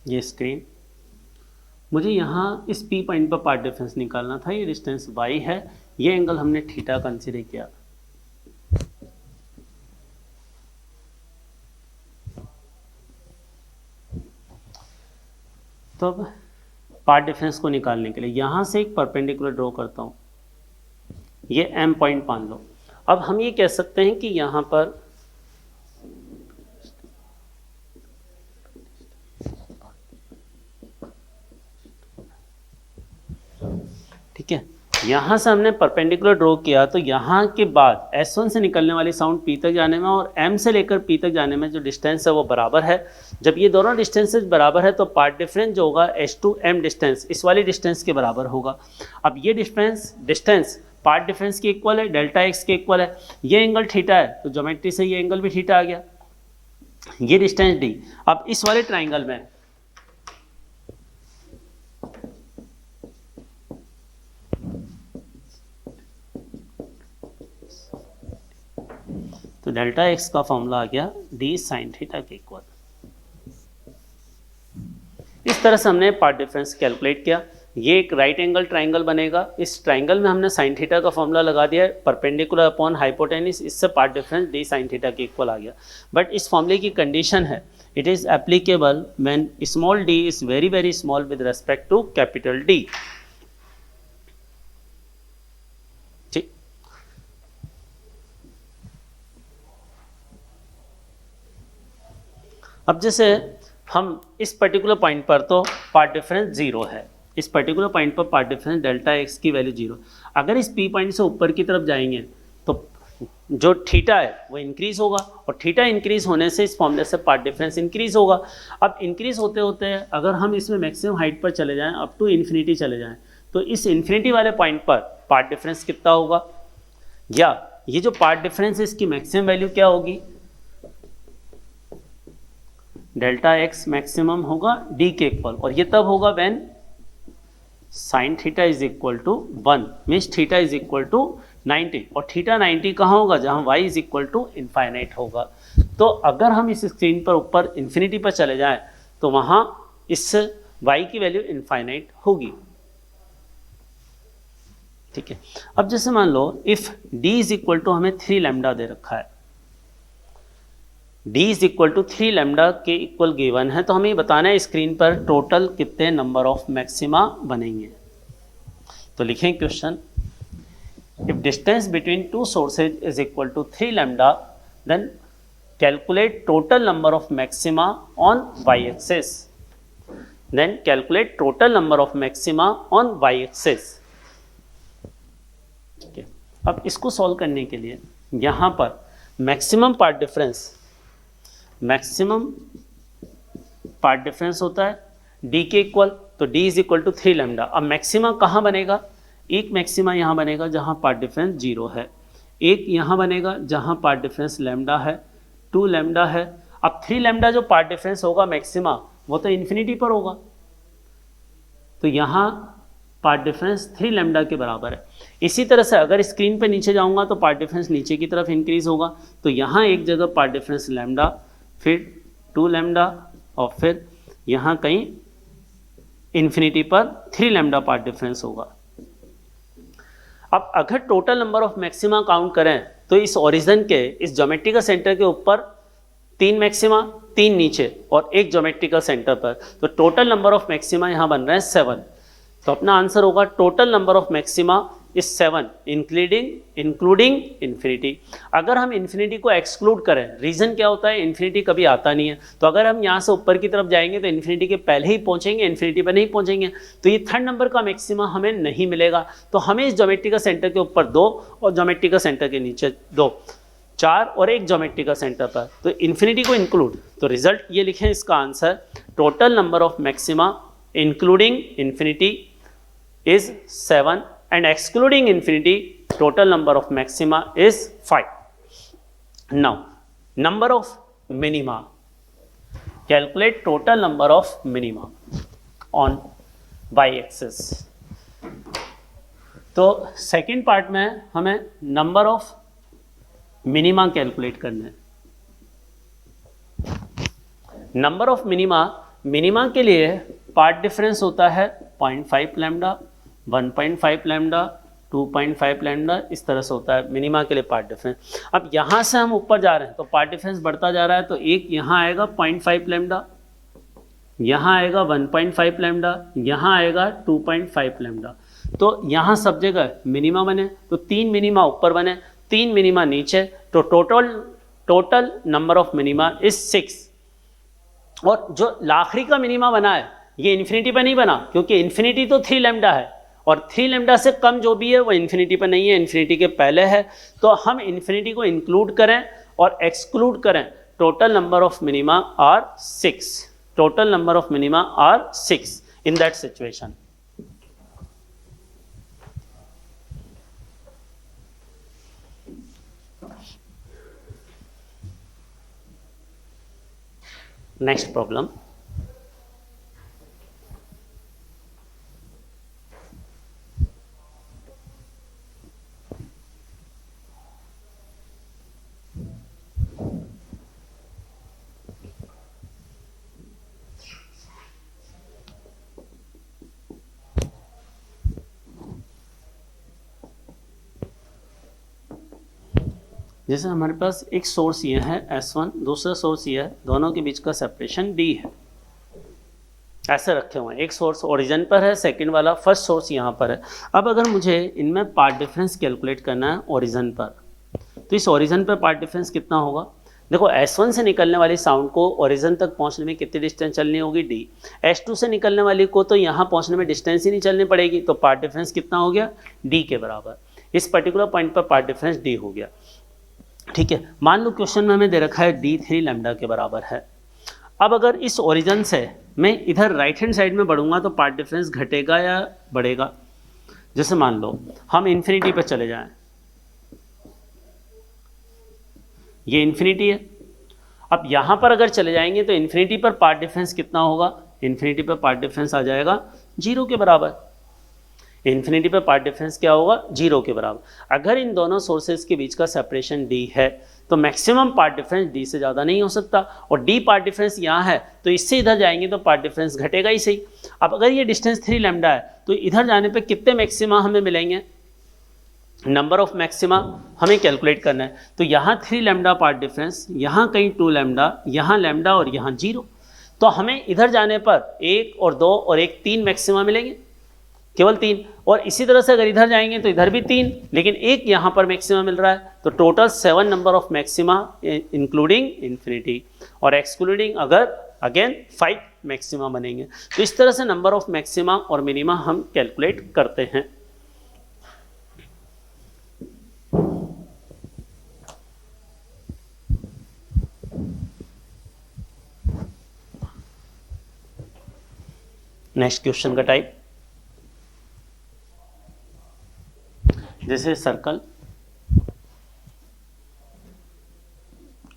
ये स्क्रीन, मुझे यहाँ इस P पॉइंट पर पार्ट डिफरेंस निकालना था। ये डिस्टेंस y है, ये एंगल हमने थीटा कंसीडर किया। तो अब पार्ट डिफरेंस को निकालने के लिए यहाँ से एक परपेंडिकुलर ड्रॉ करता हूँ, ये M पॉइंट मान लो। अब हम ये कह सकते हैं कि यहाँ पर ठीक है, यहाँ से हमने परपेंडिकुलर ड्रॉ किया, तो यहाँ के बाद S1 से निकलने वाली साउंड P तक जाने में और M से लेकर P तक जाने में जो डिस्टेंस है वो बराबर है। जब ये दोनों डिस्टेंसेस बराबर है तो पार्ट डिफरेंस जो होगा H2M डिस्टेंस इस वाली डिस्टेंस के बराबर होगा। अब ये डिस्टेंस पार्ट डिफरेंस के इक्वल है, डेल्टा एक्स के इक्वल है। ये एंगल थीटा है तो ज्योमेट्री से ये एंगल भी थीटा आ गया, ये डिस्टेंस D। अब इस वाले ट्राइंगल में तो डेल्टा एक्स का फॉर्मूला आ गया d sin थीटा के इक्वल। इस तरह से हमने पार्ट डिफरेंस कैलकुलेट किया। ये एक राइट एंगल ट्राइंगल बनेगा, इस ट्राइंगल में हमने साइन थीटा का फॉर्मूला लगा दिया है, परपेंडिकुलर अपॉन हाइपोटेनिस, इससे path difference d sin theta के इक्वल आ गया। बट इस फॉर्मूले की कंडीशन है it is applicable when small d is very very small with respect to capital D। ठीक, अब जैसे हम इस पर्टिकुलर पॉइंट पर तो पार्ट डिफरेंस 0 है, इस पर्टिकुलर पॉइंट पर पार्ट डिफरेंस डेल्टा एक्स की वैल्यू 0। अगर इस P पॉइंट से ऊपर की तरफ जाएंगे तो जो थीटा है वो इंक्रीज होगा, और थीटा इंक्रीज होने से इस फॉर्मूले से पार्ट डिफरेंस इंक्रीज होगा। अब इंक्रीज होते होते अगर हम इसमें मैक्सिमम हाइट पर चले जाएं, अप टू इन्फिनिटी चले जाएं, तो इस इन्फिनिटी वाले पॉइंट पर पार्ट डिफरेंस कितना होगा, या ये जो पार्ट डिफरेंस है इसकी मैक्सिमम वैल्यू क्या होगी, डेल्टा एक्स मैक्सिमम होगा D के इक्वल, और ये तब होगा when sine theta is equal to 1 means theta is equal to 90, और थीटा 90 कहाँ होगा, जहाँ y is equal to infinite होगा। तो अगर हम इस स्क्रीन पर ऊपर इन्फिनिटी पर चले जाएं तो वहाँ इस y की वैल्यू इनफाइनाइट होगी। ठीक है, अब जैसे मान लो if d is equal to हमें 3 लैम्डा दे रखा है, d is equal to 3 lambda के इक्वल गिवन है, तो हमें बताना है स्क्रीन पर टोटल कितने नंबर ऑफ मैक्सिमा बनेंगे। तो लिखें question, if distance between two sources is equal to 3 lambda then calculate total number of maxima on y axis, then calculate total number of maxima on y axis. ठीक है, अब इसको solve करने के लिए यहाँ पर मैक्सिमम पार्ट डिफरेंस होता है d के इक्वल, तो d is equal to 3 lambda. अब मैक्सिमा कहाँ बनेगा, एक मैक्सिमा यहाँ बनेगा जहाँ पार्ट डिफरेंस 0 है, एक यहाँ बनेगा जहाँ पार्ट डिफरेंस लैम्डा है, 2 लैम्डा है। अब 3 लैम्डा जो पार्ट डिफरेंस होगा मैक्सिमा, वो तो इन्फिनिटी पर होगा, तो यहाँ पार्ट डिफरेंस 3 लैम्डा के बराबर है। इसी तरह से अगर स्क्रीन पे नीचे जाऊंगा तो पार्ट डिफरेंस नीचे की तरफ इंक्रीज होगा, तो यहाँ एक जगह पार्ट डिफरेंस लैम्डा, फिर 2 लैम्डा और फिर यहाँ कहीं इन्फिनिटी पर 3 लैम्डा पार्ट डिफरेंस होगा। अब अगर total number of maxima count करें तो इस ओरिजिन के, इस ज्योमेट्रिकल सेंटर के ऊपर 3 मैक्सिमा, 3 नीचे और 1 ज्योमेट्रिकल सेंटर पर, तो टोटल नंबर ऑफ मैक्सिमा यहाँ बन रहे हैं 7। तो अपना आंसर होगा total number of maxima is 7 including infinity. अगर हम इन्फिनिटी को एक्सक्लूड करें, रीज़न क्या होता है, इन्फिनिटी कभी आता नहीं है, तो अगर हम यहाँ से ऊपर की तरफ जाएंगे तो इन्फिनिटी के पहले ही पहुँचेंगे, इन्फिनिटी पर नहीं पहुँचेंगे, तो ये 3rd नंबर का मैक्सिमा हमें नहीं मिलेगा। तो हमें इस ज्योमेट्रिकल सेंटर के ऊपर 2 और ज्योमेट्रिकल सेंटर के नीचे 2, 4 और 1 ज्योमेट्रिकल सेंटर पर, तो इन्फिनिटी को इंक्लूड, तो रिजल्ट ये लिखें इसका answer, total number of maxima including infinity is 7 and excluding infinity total number of maxima is 5. Now number of minima, calculate total number of minima on y axis। तो second part में हमें number of minima calculate करना है। Number of minima के लिए path difference होता है 0.5 lambda, 1.5 lambda, 2.5 lambda, इस तरह से होता है मिनिमा के लिए पार्ट डिफरेंस। अब यहाँ से हम ऊपर जा रहे हैं तो पार्ट डिफरेंस बढ़ता जा रहा है, तो एक यहाँ आएगा 0.5 लैम्डा, यहाँ आएगा 1.5 लैम्डा, यहाँ आएगा 2.5 लैम्डा। तो यहाँ सब जगह मिनिमा बने, तो 3 मिनिमा ऊपर बने, 3 मिनिमा नीचे, तो total number of minima is 6। और जो आखिरी का मिनिमा बना है ये इन्फिनिटी पर नहीं बना, क्योंकि इन्फिनिटी तो 3 लैम्डा है और 3 लैम्डा से कम जो भी है वो इन्फिनिटी पर नहीं है, इन्फिनिटी के पहले है। तो हम इन्फिनिटी को इंक्लूड करें और एक्सक्लूड करें, total number of minima are 6, total number of minima are 6 in that situation. Next problem, जैसे हमारे पास एक सोर्स ये है S1, दूसरा सोर्स ये है, दोनों के बीच का सेपरेशन D है, ऐसे रखे हुए हैं। एक सोर्स ओरिजिन पर है, सेकंड वाला फर्स्ट सोर्स यहाँ पर है। अब अगर मुझे इनमें पार्ट डिफरेंस कैलकुलेट करना है ओरिजिन पर, तो इस ओरिजिन पर पार्ट डिफरेंस कितना होगा। देखो S1 से निकलने वाली साउंड को ओरिजिन तक पहुँचने में कितनी डिस्टेंस चलनी होगी, D। S2 से निकलने वाली को तो यहाँ पहुँचने में डिस्टेंस ही नहीं चलनी पड़ेगी, तो पार्ट डिफरेंस कितना हो गया, D के बराबर। इस पर्टिकुलर पॉइंट पर पार्ट डिफरेंस D हो गया। ठीक है, मान लो क्वेश्चन में हमें दे रखा है D 3 लैम्डा के बराबर है। अब अगर इस ओरिजिन से मैं इधर राइट हैंड साइड में बढ़ूंगा तो पार्ट डिफरेंस घटेगा या बढ़ेगा। जैसे मान लो हम इन्फिनिटी पर चले जाएं, ये इन्फिनिटी है। अब यहाँ पर अगर चले जाएंगे तो इन्फिनिटी पर पार्ट डिफरेंस कितना होगा, इन्फिनिटी पर पार्ट डिफरेंस आ जाएगा 0 के बराबर। इन्फिनिटी पर पार्ट डिफरेंस क्या होगा, 0 के बराबर। अगर इन दोनों सोर्सेज के बीच का सेपरेशन D है तो मैक्सिमम पार्ट डिफरेंस D से ज़्यादा नहीं हो सकता, और D पार्ट डिफरेंस यहाँ है तो इससे इधर जाएंगे तो पार्ट डिफरेंस घटेगा ही सही। अब अगर ये डिस्टेंस 3 लैम्डा है तो इधर जाने पे कितने मैक्सिमा हमें मिलेंगे, नंबर ऑफ मैक्सिमा हमें कैलकुलेट करना है। तो यहाँ 3 लैम्डा पार्ट डिफरेंस, यहाँ कहीं 2 लैम्डा, यहाँ लैम्डा और यहाँ 0, तो हमें इधर जाने पर 1 और 2 और 1 3 मैक्सिमा मिलेंगे। केवल 3। और इसी तरह से अगर इधर जाएंगे तो इधर भी 3, लेकिन एक यहाँ पर मैक्सिमा मिल रहा है, तो total 7 number of maxima including infinity, और एक्सक्लूडिंग अगर अगेन 5 मैक्सिमा बनेंगे। तो इस तरह से नंबर ऑफ मैक्सिमा और मिनिमा हम कैलकुलेट करते हैं। नेक्स्ट क्वेश्चन का टाइप, जैसे सर्कल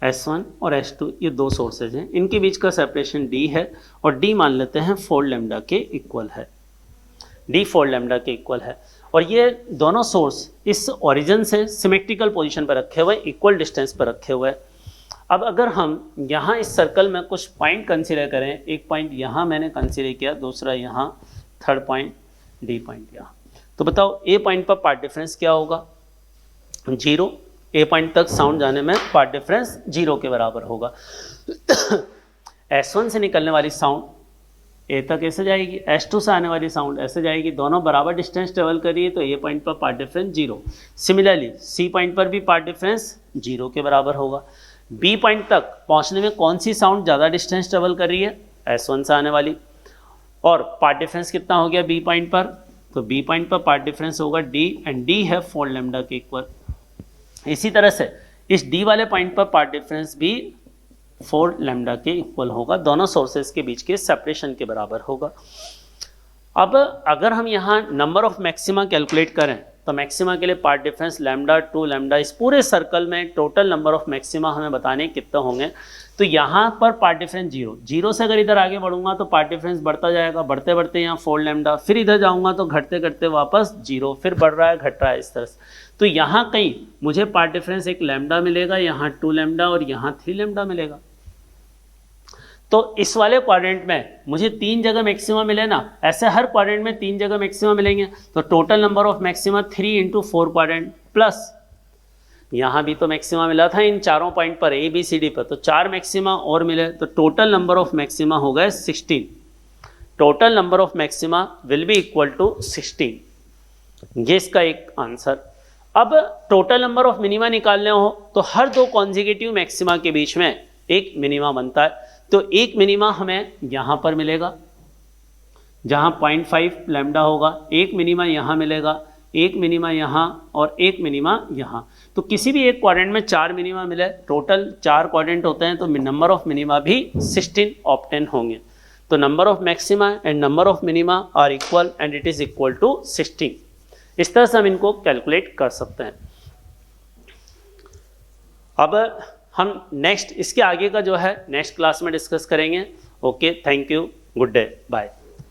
S1 और S2 ये दो सोर्सेज हैं, इनके बीच का सेपरेशन D है और D मान लेते हैं 4 लैम्डा के इक्वल है, D 4 लैम्डा के इक्वल है। और ये दोनों सोर्स इस ओरिजिन से सिमेट्रिकल पोजीशन पर रखे हुए, इक्वल डिस्टेंस पर रखे हुए। अब अगर हम यहाँ इस सर्कल में कुछ पॉइंट कंसीडर करें, एक पॉइंट यहाँ मैंने कंसीडर किया, दूसरा यहाँ, थर्ड पॉइंट D पॉइंट यहाँ, तो बताओ ए पॉइंट पर पार्ट डिफरेंस क्या होगा? 0। ए पॉइंट तक साउंड जाने में पार्ट डिफरेंस 0 के बराबर होगा। S1 से निकलने वाली साउंड ए तक ऐसे जाएगी, S2 से आने वाली साउंड ऐसे जाएगी, दोनों बराबर डिस्टेंस ट्रेवल करिए तो ए पॉइंट पर path difference 0। Similarly C point पर भी पार्ट डिफरेंस 0 के बराबर होगा। बी पॉइंट तक पहुंचने में कौन सी साउंड ज़्यादा डिस्टेंस ट्रेवल कर रही है? S1 से आने वाली। और पार्ट डिफरेंस कितना हो गया बी पॉइंट पर? तो बी पॉइंट पर पार्ट डिफरेंस होगा D, एंड D है 4 लैम्डा के इक्वल। इसी तरह से इस D वाले पॉइंट पर पार्ट डिफरेंस भी 4 लैम्डा के इक्वल होगा, दोनों सोर्सेज के बीच के सेपरेशन के बराबर होगा। अब अगर हम यहाँ नंबर ऑफ मैक्सिमा कैलकुलेट करें तो मैक्सिमा के लिए पार्ट डिफरेंस लैम्डा 2 लैम्डा, इस पूरे सर्कल में टोटल नंबर ऑफ मैक्सिमा हमें बताने कितने होंगे। तो यहाँ पर पार्ट डिफरेंस 0 से अगर इधर आगे बढ़ूंगा तो पार्ट डिफरेंस बढ़ता जाएगा, बढ़ते बढ़ते यहाँ 4 लैम्डा, फिर इधर जाऊंगा तो घटते घटते वापस 0, फिर बढ़ रहा है घट रहा है इस तरह से। तो यहाँ कहीं मुझे पार्ट डिफरेंस 1 लैम्डा मिलेगा, यहाँ 2 लैम्डा और यहाँ 3 लैम्डा मिलेगा। तो इस वाले क्वाड्रेंट में मुझे 3 जगह मैक्सिमा मिले ना, ऐसे हर क्वाड्रेंट में 3 जगह मैक्सिमा मिलेंगे, तो total number of maxima 3 × 4 quadrant, plus यहाँ भी तो मैक्सिमा मिला था इन चारों पॉइंट पर A B C D पर, तो 4 मैक्सिमा और मिले, तो टोटल नंबर ऑफ मैक्सिमा हो गए 16। Total number of maxima will be equal to 16। ये इसका एक आंसर। अब टोटल नंबर ऑफ मिनिमा निकालने हो तो हर दो कॉन्जिक्यूटिव मैक्सिमा के बीच में एक मिनिमा बनता है। तो एक मिनिमा हमें यहाँ पर मिलेगा जहाँ 0.5 लैम्डा होगा, एक मिनिमा यहाँ मिलेगा, एक मिनिमा यहाँ और एक मिनिमा यहाँ। तो किसी भी एक क्वाड्रेंट में 4 मिनिमा मिले, टोटल 4 क्वाड्रेंट होते हैं, तो नंबर ऑफ मिनिमा भी 16 ऑब्टेन होंगे। तो number of maxima and number of minima are equal and it is equal to 16। इस तरह से हम इनको कैलकुलेट कर सकते हैं। अब हम नेक्स्ट इसके आगे का जो है नेक्स्ट क्लास में डिस्कस करेंगे। Okay, thank you, good day, bye.